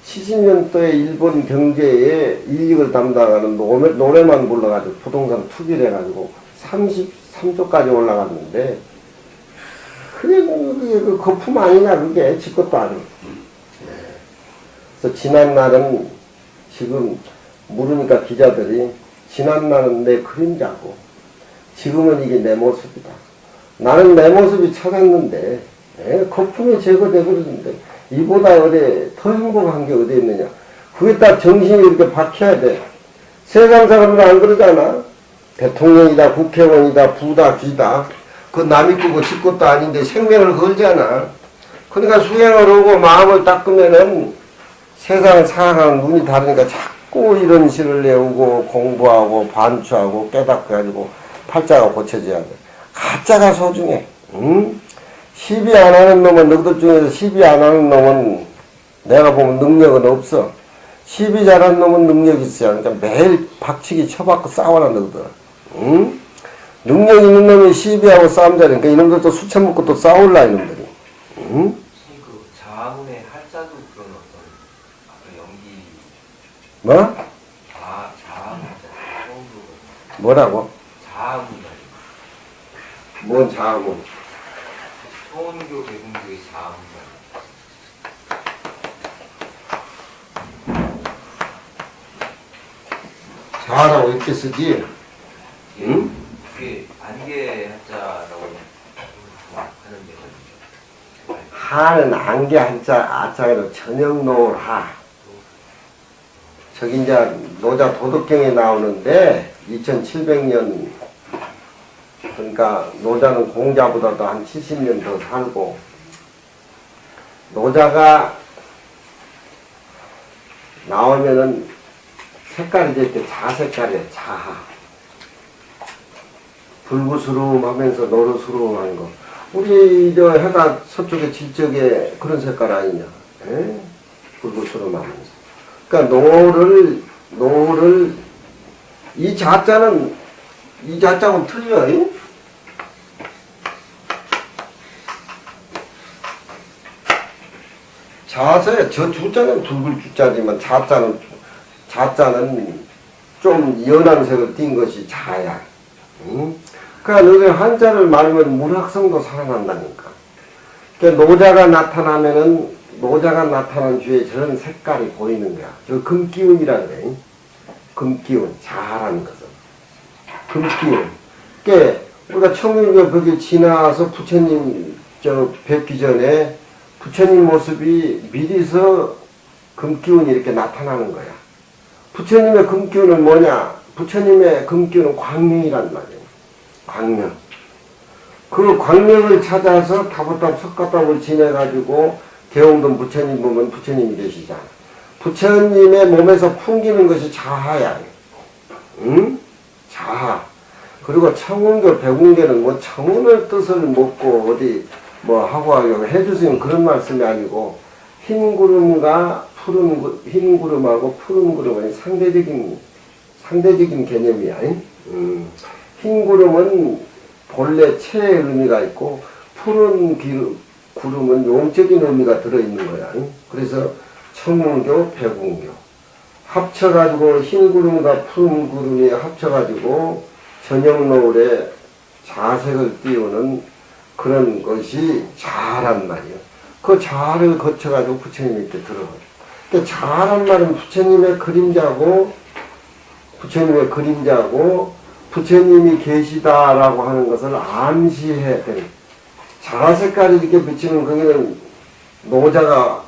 70년도에 일본 경제에 이익을 담당하는 노래만 불러가지고 부동산 투기를 해가지고 33조까지 올라갔는데 그게 그 거품 아니냐 그게 지 것도 아니고. 그래서 지난날은 지금 물으니까 기자들이 지난날은 내 그림자고 지금은 이게 내 모습이다. 나는 내 모습이 찾았는데 거품이 제거되버리는데 이보다 어디 더 행복한 게 어디 있느냐. 그게다 정신이 이렇게 박혀야 돼. 세상 사람들은 안 그러잖아. 대통령이다 국회의원이다 부다 귀다 그 남이 꾸고 지 것도 아닌데 생명을 걸잖아. 그러니까 수행을 하고 마음을 닦으면은 세상을 살아가는 눈이 다르니까 자꾸 이런 시를 내우고 공부하고 반추하고 깨닫고 가지고 팔자가 고쳐져야 돼. 가짜가 소중해. 시비 안 하는 놈은 너희들 중에서 시비 안 하는 놈은 내가 보면 능력은 없어. 시비 잘하는 놈은 능력이 있어야 그러니까 매일 박치기 쳐받고 싸워라 너희들. 능력 있는 놈이 시비하고 싸움 잘하니까 이놈들도 수천 먹고 또 싸울라 이놈들이. 그 자아문의 할자도 그런 어떤 아까 연기 뭐? 자아문 처음 들어봤어요. 뭐라고? 자아문 뭔 자아문? 소원교 대공교의 자아문 자아라고 이렇게 쓰지? 응? 그게 안개 한자라고 하는데 하는 안개 한자 아자로 저녁 노을 하. 저기 이제 노자 도덕경에 나오는데 2700년 그러니까 노자는 공자보다도 한 70년 더 살고, 노자가 나오면은 색깔이 이렇게 자색깔이에요. 자하. 불구스름하면서 노르스름한 거. 우리 저 해가 서쪽에 질적에 그런 색깔 아니냐? 에? 불구스름하면서. 그러니까 노를 이 자자는 틀려. 이? 자세 저 주자는 붉을 주자지만 자자는 좀 연한 색을 띈 것이 자야. 응? 그러니까 너희 한자를 말하면 문학성도 살아난다니까. 그러니까 노자가 나타난 주에 저런 색깔이 보이는 거야. 저 금기운이라 그래. 금기운, 자라는 것은. 금기운. 그러니까 우리가 청일교 벽에 지나서 부처님 뵙기 전에 부처님 모습이 미리서 금기운이 이렇게 나타나는 거야. 부처님의 금기운은 뭐냐? 부처님의 금기운은 광명이란 말이에요. 광명. 그 광명을 찾아서 다보탑 석가탑을 지내가지고 대홍돈 부처님 보면 부처님이 계시잖아. 부처님의 몸에서 풍기는 것이 자하야. 응? 자하. 그리고 청운교, 백운교는 뭐 청운의 뜻을 먹고 어디 뭐 하고 하려고 해주시면 그런 말씀이 아니고, 흰 구름과 흰 구름하고 푸른 구름은 상대적인 개념이야. 흰 구름은 본래 체의 의미가 있고, 푸른 구름은 용적인 의미가 들어있는 거야. 그래서 청운교, 백운교 합쳐가지고 흰 구름과 푸른 구름이 합쳐가지고 저녁 노을에 자색을 띄우는 그런 것이 자란 말이에요. 그 자를 거쳐가지고 부처님이 이렇게 들어가요. 그러니까 자란 말은 부처님의 그림자고 부처님이 계시다라고 하는 것을 암시해야 되는. 자 색깔이 이렇게 비치는 거기는 노자가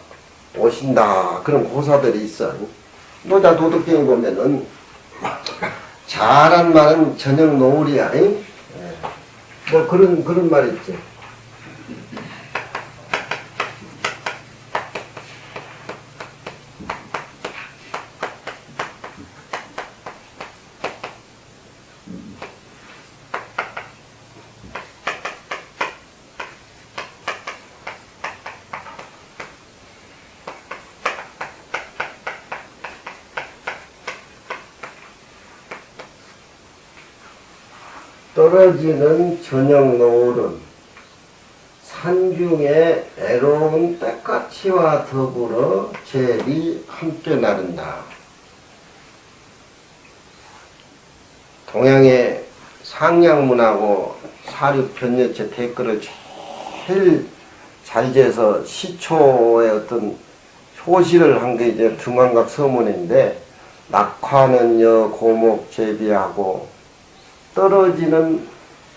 오신다. 그런 고사들이 있어. 노자 도덕경에 보면은 자란 말은 저녁 노을이야. 뭐 그런 말이 있지. 떨어지는 저녁 노을은 산중에 애로운 때까치와 더불어 젤이 함께 나른다. 동양의 상냥문하고 사륙변여체 댓글을 제일 잘 재서 시초의 어떤 효시를 한 게 이제 등왕각 서문인데, 낙화는 여 고목 제비하고 떨어지는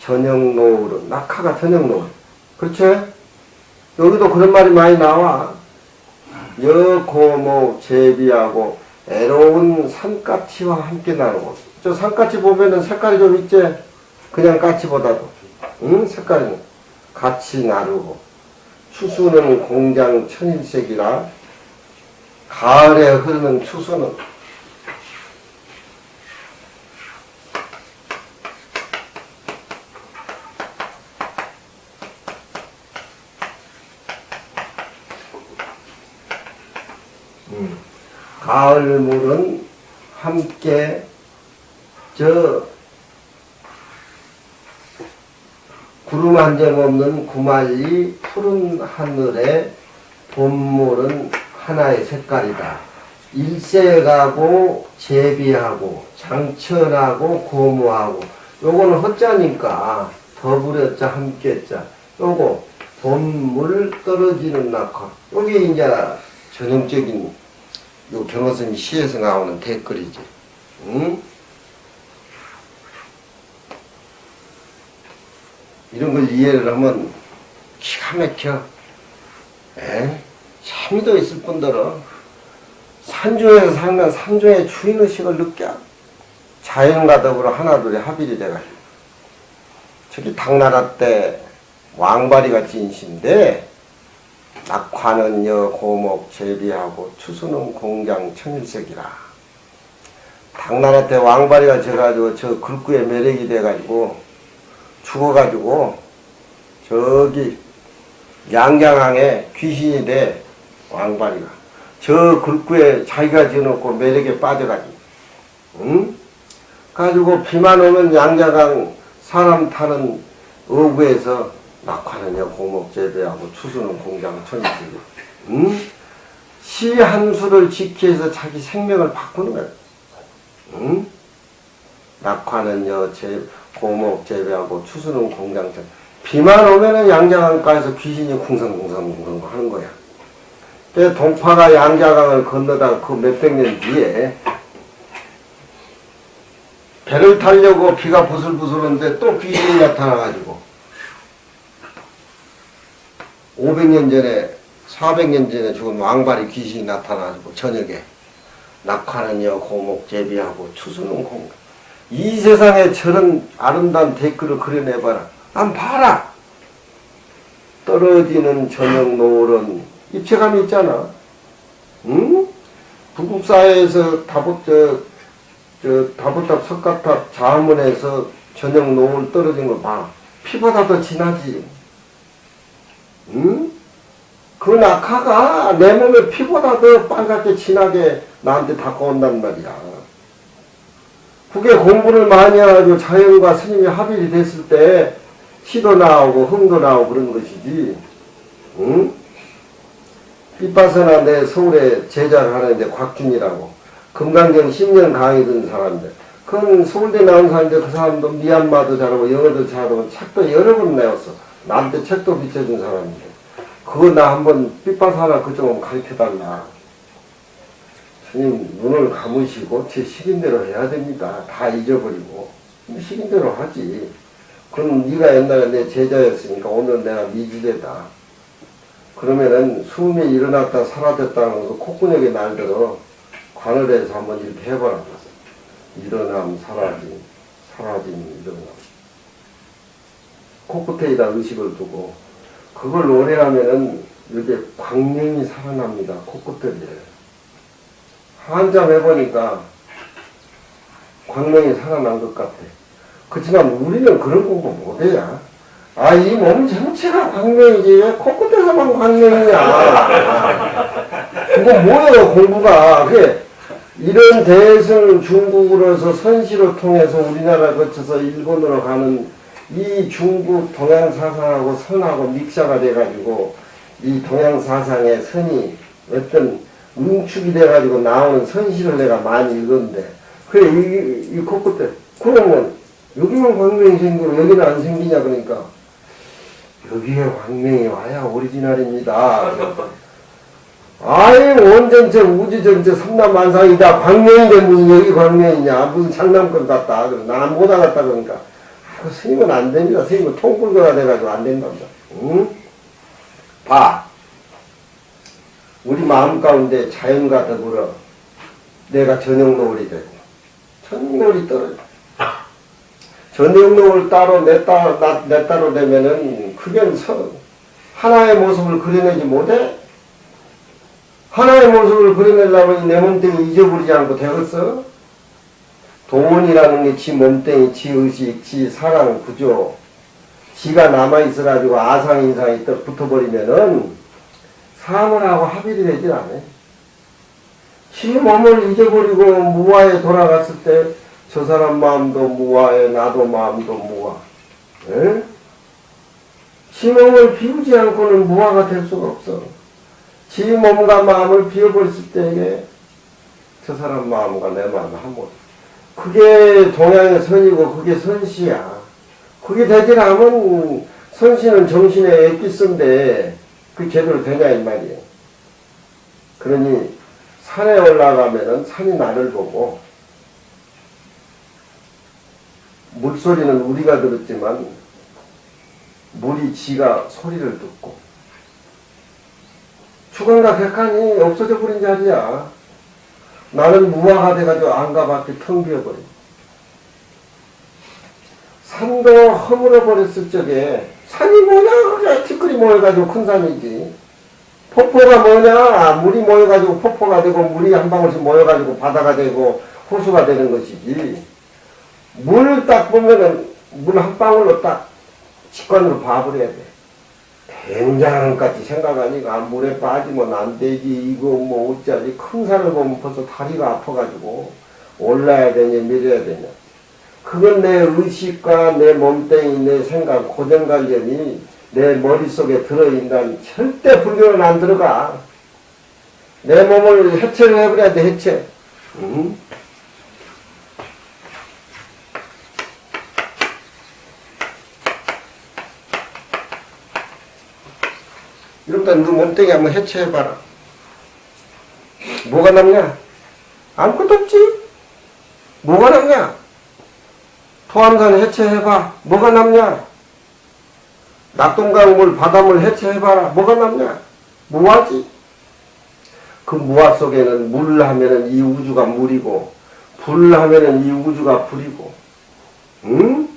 저녁 노을은, 낙하가 저녁 노을. 그렇지? 여기도 그런 말이 많이 나와. 여고목 제비하고 애로운 산까치와 함께 나누고. 저 산까치 보면은 색깔이 좀 있지? 그냥 까치보다도. 응? 색깔이 같이 나르고. 추수는 공장 천일색이라 가을에 흐르는 추수는 가을물은 함께 구름 한 점 없는 구말리 푸른 하늘에 봄물은 하나의 색깔이다. 일색하고 제비하고 장천하고 고무하고, 요거는 헛자니까 더불였자 함께자. 요거 봄물 떨어지는 낙화. 요게 이제 전형적인 요 경어선 시에서 나오는 댓글이지. 응? 이런 걸 이해를 하면 기가 막혀. 재미도 있을 뿐더러 산중에서 살면 산중의 주인의식을 느껴. 자연과 더불어 하나둘이 합일이 돼가지고. 저기 당나라 때 왕바리가 진시인데 낙화는요 고목 제비하고 추수는 공장 천일색이라. 당나라 때 왕바리가 져가지고 저 글구에 매력이 돼가지고 죽어가지고 저기 양장항에 귀신이 돼. 왕바리가 저 글구에 자기가 지어놓고 매력에 빠져가지고 응? 가지고 비만 오면 양장항 사람 타는 어구에서 낙화는요 고목 재배하고 추수는 공장 천일색이라. 응? 시 한 수를 지키해서 자기 생명을 바꾸는 거야. 응? 낙화는요 고목 재배하고 추수는 공장 천. 비만 오면은 양장강가에서 귀신이 궁성궁성 하는 거야. 그 동파가 양장강을 건너다가 그 몇백 년 뒤에 배를 타려고 비가 부슬부슬한데 또 귀신이 나타나가지고 500년 전에 400년 전에 죽은 왕발이 귀신이 나타나가지고 저녁에 낙화는요 고목 재배하고 추수는 공장. 이 세상에 저런 아름다운 댓글을 그려내봐라. 난 봐라. 떨어지는 저녁 노을은 입체감이 있잖아. 응? 구국사에서 다보탑 석가탑 좌문에서 저녁 노을 떨어진 거 봐. 피보다 더 진하지. 응? 그 낙하가 내 몸에 피보다 더 빨갛게 진하게 나한테 다가온단 말이야. 그게 공부를 많이 해가지고 자연과 스님이 합일이 됐을 때 시도 나오고 흥도 나오고 그런 것이지. 응? 삐빠서나 내 서울에 제자를 하는데 곽준이라고 금강경 10년 강의 든 사람들. 그건 서울대 나온 사람인데 그 사람도 미얀마도 잘하고 영어도 잘하고 책도 여러 번 내었어. 나한테 책도 비춰준 사람인데. 그거 나 한번 삐빠서 하나 그쪽 한번 가르쳐달라. 스님 눈을 감으시고 제 시킨대로 해야 됩니다. 다 잊어버리고 시킨대로 하지. 그럼 네가 옛날에 내 제자였으니까 오늘 내가 미지대다. 그러면은 숨이 일어났다 사라졌다는 것을 콧구녕에 날들어 관을해서 한번 이렇게 해봐라. 일어남 사라짐 사라짐 일어남. 코끝에다 의식을 두고 그걸 오래하면은 이렇게 광명이 살아납니다. 코끝에. 한참 해보니까 광명이 살아난 것 같아. 그렇지만 우리는 그런 공부 못해야. 아, 이 몸 전체가 광명이지 왜 코끝에서만 광명이냐. 그거 뭐예요 공부가. 그게 이런 대승 중국으로서 선시로 통해서 우리나라 거쳐서 일본으로 가는 이 중국 동양 사상하고 선하고 믹사가 돼가지고 이 동양 사상의 선이 어떤 응축이 돼가지고 나오는 선시를 내가 많이 읽었는데 그래 이 코끝에 그러면 여기만 광명이 생기고 여기는 안 생기냐 그러니까 여기에 광명이 와야 오리지널입니다. 아이 원전체 우주전체 삼남만상이다. 광명인데 무슨 여기 광명이냐 무슨 장난감 같다. 난 못 알았다 그러니까 그 스님은 안 됩니다. 스님은 통불거가 돼가지고 안 된답니다. 응? 봐. 우리 마음 가운데 자연과 더불어 내가 저녁 노을이 되고 저녁 노을이 떨어져. 저녁 노을 따로 내 따로 되면은 그게 하나의 모습을 그려내지 못해? 하나의 모습을 그려내려면 내 몸뚱이 잊어버리지 않고 되겠어? 돈이라는 게 지 몸뚱이, 지 의식, 지 사랑, 구조, 지가 남아있어가지고 아상인상이 또 붙어버리면은 사물하고 합일이 되질 않아. 지 몸을 잊어버리고 무아에 돌아갔을 때 저 사람 마음도 무아해, 나도 마음도 무아. 에? 지 몸을 비우지 않고는 무아가 될 수가 없어. 지 몸과 마음을 비워버렸을 때에 저 사람 마음과 내 마음 한 못. 그게 동양의 선이고 그게 선시야. 그게 되질 않으면 선시는 정신의 엑기스인데 그 제대로 되냐 이 말이에요. 그러니 산에 올라가면은 산이 나를 보고 물소리는 우리가 들었지만 물이 지가 소리를 듣고 주관과 객관이 없어져 버린 자리야. 나는 무화가 돼가지고 안과 밖에 텅 비어버려. 산도 허물어 버렸을 적에 산이 뭐냐 그게 티끌이 모여가지고 큰 산이지. 폭포가 뭐냐 물이 모여가지고 폭포가 되고 물이 한 방울씩 모여가지고 바다가 되고 호수가 되는 것이지. 물을 딱 보면은 물 한 방울로 딱 직관으로 봐버려야 돼. 된장같이 생각하니까 물에 빠지면 안 되지 이거 뭐 어쩌지. 큰 산을 보면 벌써 다리가 아파가지고 올라야 되냐 내려야 되냐. 그건 내 의식과 내 몸뚱이 내 생각 고정관념이 내 머릿속에 들어있는 절대 불교는 안 들어가. 내 몸을 해체를 해버려야 돼. 해체. 응? 이러다 너 몸뚱이 한번 해체해봐라. 뭐가 남냐? 아무것도 없지. 뭐가 남냐? 토암산 해체해봐. 뭐가 남냐? 낙동강물 바닷물 해체해봐라. 뭐가 남냐? 무아지. 그 무아 속에는 물 하면은 이 우주가 물이고 불 하면은 이 우주가 불이고, 응?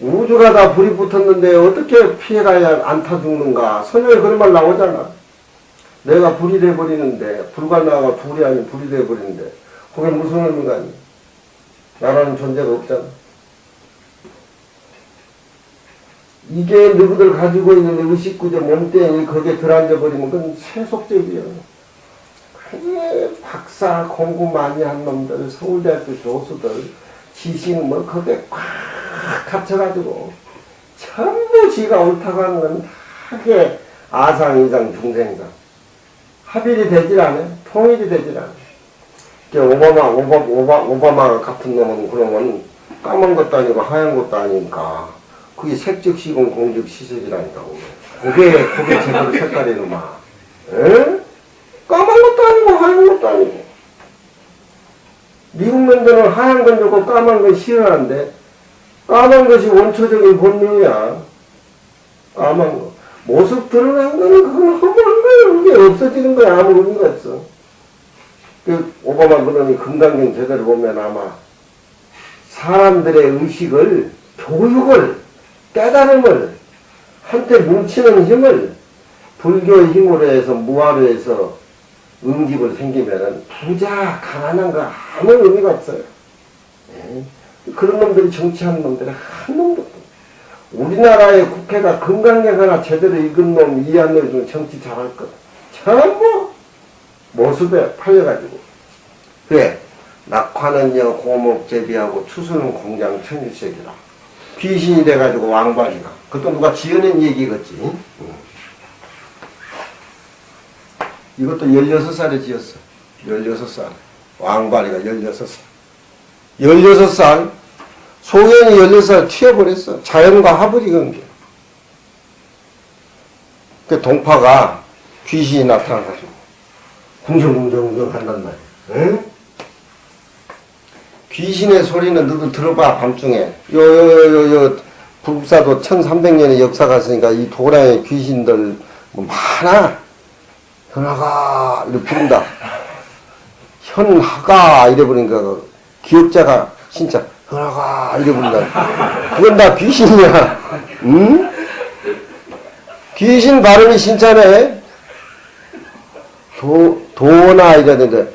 우주가 다 불이 붙었는데 어떻게 피해가야 안 타 죽는가? 선영에 그런 말 나오잖아. 내가 불이 돼버리는데 불과 나가 불이 아닌 불이 돼버리는데 그게 무슨 의미가 아니야? 나라는 존재가 없잖아. 이게 너희들 가지고 있는 의식구조 몸뚱이 거기에 들어앉아버리면 그건 세속적이야. 그게 박사 공부 많이 한 놈들 서울대학교 교수들 지식 뭐 거기에 꽉 갇혀가지고 전부 지가 옳다고 하는 건 다게 아상이상 중생상 합일이 되질 않아. 통일이 되질 않아. 오바마 같은 놈은 그러면 까만 것도 아니고 하얀 것도 아니니까 그게 색적 시공 공적 시색이라니까. 그게 제대로 색깔이 놈아. 에? 까만 것도 아니고 하얀 것도 아니고. 미국 놈들은 하얀 건 좋고 까만 건 싫어하는데 까만 것이 원초적인 본능이야. 까만 거. 모습 드러난 거는 그건 허물한 거야. 그게 없어지는 거야. 아무 의미가 없어. 그 오바마 그놈이 금강경 제대로 보면 아마 사람들의 의식을, 교육을, 깨달음을, 한때 뭉치는 힘을 불교의 힘으로 해서 무아로 해서 응집을 생기면은 부자, 가난한 거 아무 의미가 없어요. 네. 그런 놈들이 정치하는 놈들이 한 놈도 없어. 우리나라의 국회가 금강경 하나 제대로 읽은 놈, 이해 안 해주면 정치 잘할 거다. 전부 모습에 팔려가지고. 그래, 낙화는요 고목제비하고 추수는 공장 천일색이라. 귀신이 돼가지고 왕발이가. 그것도 누가 지어낸 얘기겠지. 이것도 16살에 지었어. 16살. 왕발이가 16살. 16살. 소년이 16살 튀어버렸어. 자연과 합을 이건 게. 그 동파가 귀신이 나타나가지고 궁정궁정궁정 한단 말이야. 응? 귀신의 소리는 너도 들어봐. 밤중에 불국사도 1300년의 역사가 있으니까 이 도량의 귀신들 뭐 많아. 현하가 이렇게 부른다. 현하가 이래 부르니까 기억자가 진짜 현하가 이래 부른다. 그건 다 귀신이야. 응? 귀신 발음이 신짜네. 도나 이러는데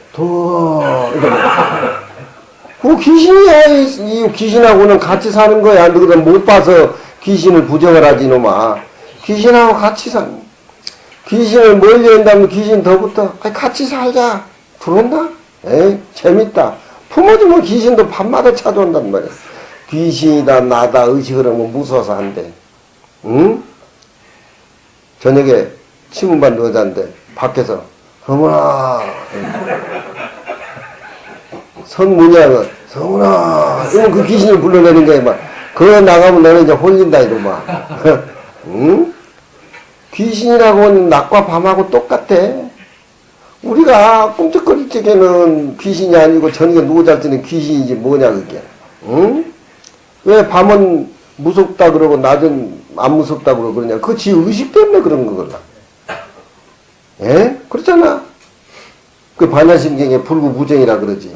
그 귀신이야. 이 귀신하고는 같이 사는 거야. 너희들 못 봐서 귀신을 부정을 하지 놈아. 귀신하고 같이 사는. 귀신을 멀리 한다면 귀신 더 붙어. 같이 살자. 들어온다? 에이 재밌다. 품어주면 귀신도 밤마다 찾아온단 말이야. 귀신이다 나다 의식을 하면 무서워서 한대. 응? 저녁에 치문반 여자인데 밖에서 어머나 선문이야 성훈아 이러면 그 귀신을 불러내는 거야. 막 그거 나가면 너는 이제 홀린다 이러마. 응? 귀신이라고는 낮과 밤하고 똑같아. 우리가 꿈쩍거릴 적에는 귀신이 아니고 저녁에 누워 잘 때는 귀신이지 뭐냐 그게. 응? 왜 밤은 무섭다 그러고 낮은 안 무섭다 그러고 그러냐. 그거 지 의식 때문에 그런 거거든. 예? 그렇잖아. 그 반야심경에 불구부정이라 그러지.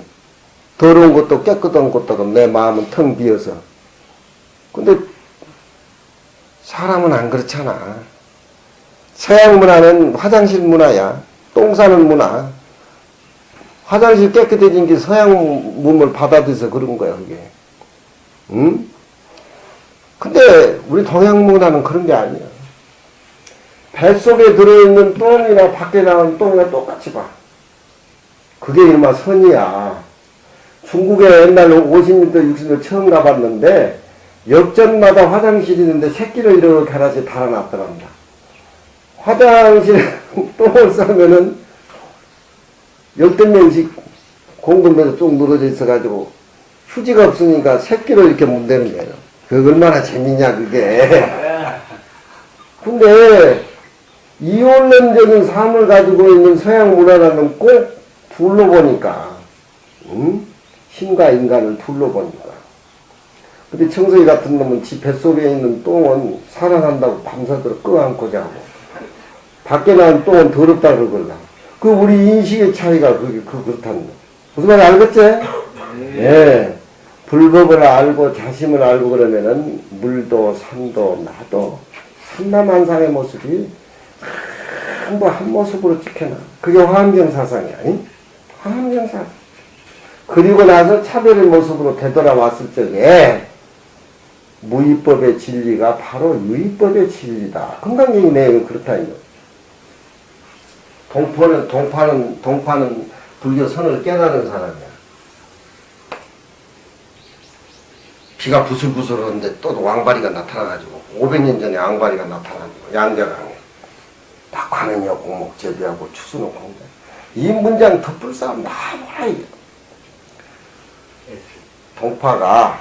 더러운 것도 깨끗한 것도 내 마음은 텅 비어서 근데 사람은 안 그렇잖아. 서양 문화는 화장실 문화야. 똥 싸는 문화. 화장실 깨끗해진 게 서양 몸을 받아들여서 그런 거야, 그게. 응? 근데 우리 동양 문화는 그런 게 아니야. 뱃속에 들어있는 똥이나 밖에 나온 똥이나 똑같이 봐. 그게 이른바 선이야. 중국에 옛날 50m, 60m 처음 가봤는데 역전마다 화장실이 있는데 새끼를 이렇게 하나씩 달아놨더랍니다. 화장실에 똥을 싸면은 10명씩 공금에서 쭉 늘어져 있어가지고 휴지가 없으니까 새끼를 이렇게 문대는 거예요. 그게 얼마나 재밌냐 그게. 근데 이혼론적인 삶을 가지고 있는 서양 문화라는 꼭 둘러보니까 신과 인간을 둘러보니까. 근데 청소기 같은 놈은 지 뱃속에 있는 똥은 사랑한다고 밤새도록 끄안고 자고 밖에 나온 똥은 더럽다 그러걸라. 그 우리 인식의 차이가 그렇다는 거. 무슨 말인지 알겠지? 예. 불법을 알고 자심을 알고 그러면은 물도 산도 나도 삼남한상의 모습이 한 모습으로 찍혀나. 그게 화엄경사상이야. 화엄경사. 그리고 나서 차별의 모습으로 되돌아왔을 적에 무위법의 진리가 바로 유위법의 진리다. 건강적인 내용은 그렇다. 동파는 불교 선을 깨달은 사람이야. 비가 부슬부슬하는데 또 왕바리가 나타나가지고 500년 전에 왕바리가 나타나가지고 양자강에 낙화는 여공목 제비하고 추수는 공대. 이 문장 덮을 사람 다 뭐라 이게. 동파가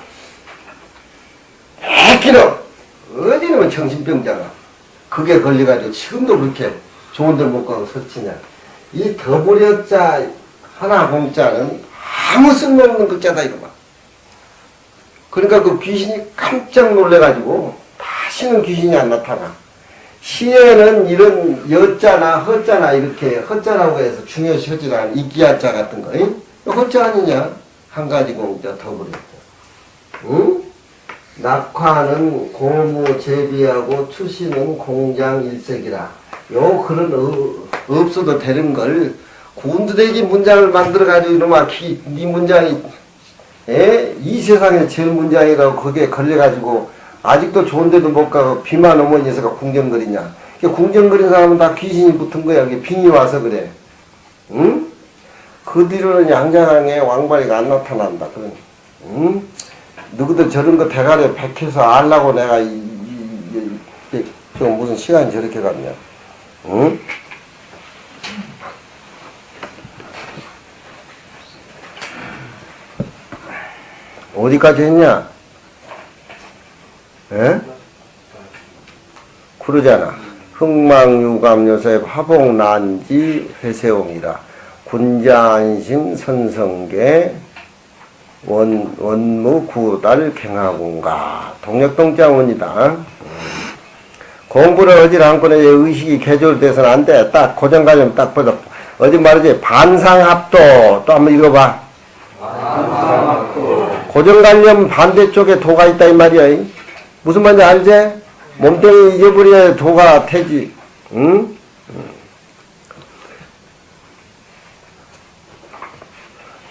애끼는 어디는 정신병자가 그게 걸려가지고 지금도 그렇게 좋은 데 못 가고 설치냐. 이 더부려자 하나 공자는 아무 쓸모없는 글자다 이거 봐. 그러니까 그 귀신이 깜짝 놀래가지고 다시는 귀신이 안 나타나. 시에는 이런 여자나 허자나 이렇게 허자라고 해서 중요시 하지도 않은 이끼야자 같은 거. 허자 아니냐? 한 가지 공자 더부려자. 응? 낙화는 고무 제비하고 추시는 공장 일색이라. 요 글은 없어도 되는 걸 군두대기 문장을 만들어가지고 이놈아 이 문장이 이 세상에 제일 문장이라고 거기에 걸려가지고 아직도 좋은 데도 못 가고 비만 오면 녀석아 궁정거리냐. 궁정거린 사람은 다 귀신이 붙은 거야. 이게 빙이 와서 그래. 응? 그 뒤로는 양자강에 왕바리가 안 나타난다. 그런. 응? 누구들 저런 거 대가리에 백해서 알라고 내가 지금 무슨 시간이 저렇게 갔냐. 응? 어디까지 했냐? 에? 그러잖아. 흑망유감요셉 화복난지 회세옹이라 군자안심 선성계 원무구달 갱하군가. 동력동자원이다. 공부를 하지 않고는 의식이 개조돼서는 안 돼. 딱 고정관념 딱 보자. 어디 말이지 반상합도 또 한번 읽어봐. 고정관념 반대쪽에 도가 있다 이 말이야. 무슨 말인지 알지? 몸뚱이 잊어버려야 도가 태지. 응?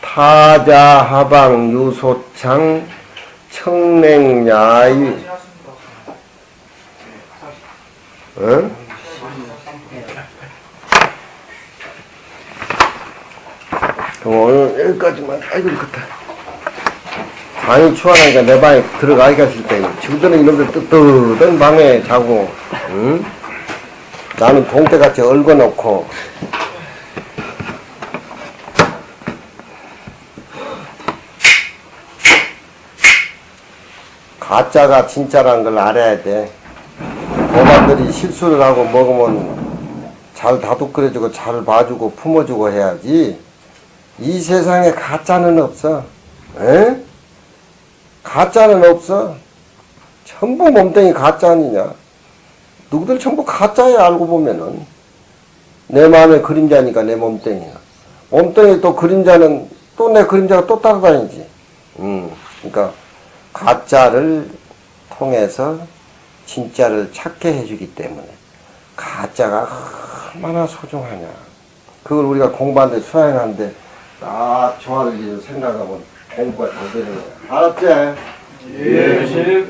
타자하방 유소창 청냉야이. 응? 그럼 오늘 여기까지만. 아이고 좋다. 방이 추하니까 내 방에 들어가기가 싫대. 지금들은 이놈들 뜨뜻한 방에 자고, 응? 나는 동태같이 얽어놓고. 가짜가 진짜라는 걸 알아야 돼. 고관들이 실수를 하고 먹으면 잘 다독거려주고 잘 봐주고 품어주고 해야지. 이 세상에 가짜는 없어. 에? 가짜는 없어. 전부 몸뚱이 가짜 아니냐. 누구들 전부 가짜야. 알고 보면은 내 마음의 그림자니까 내 몸뚱이야. 몸뚱이 또 그림자는 또 내 그림자가 또 따라다니지. 그러니까 가짜를 통해서 진짜를 찾게 해주기 때문에 가짜가 얼마나 소중하냐. 그걸 우리가 공부하는데 수행하는데 딱 좋아지는 생각하면 공부가 잘 되는 거야. 알았지? 예, 십.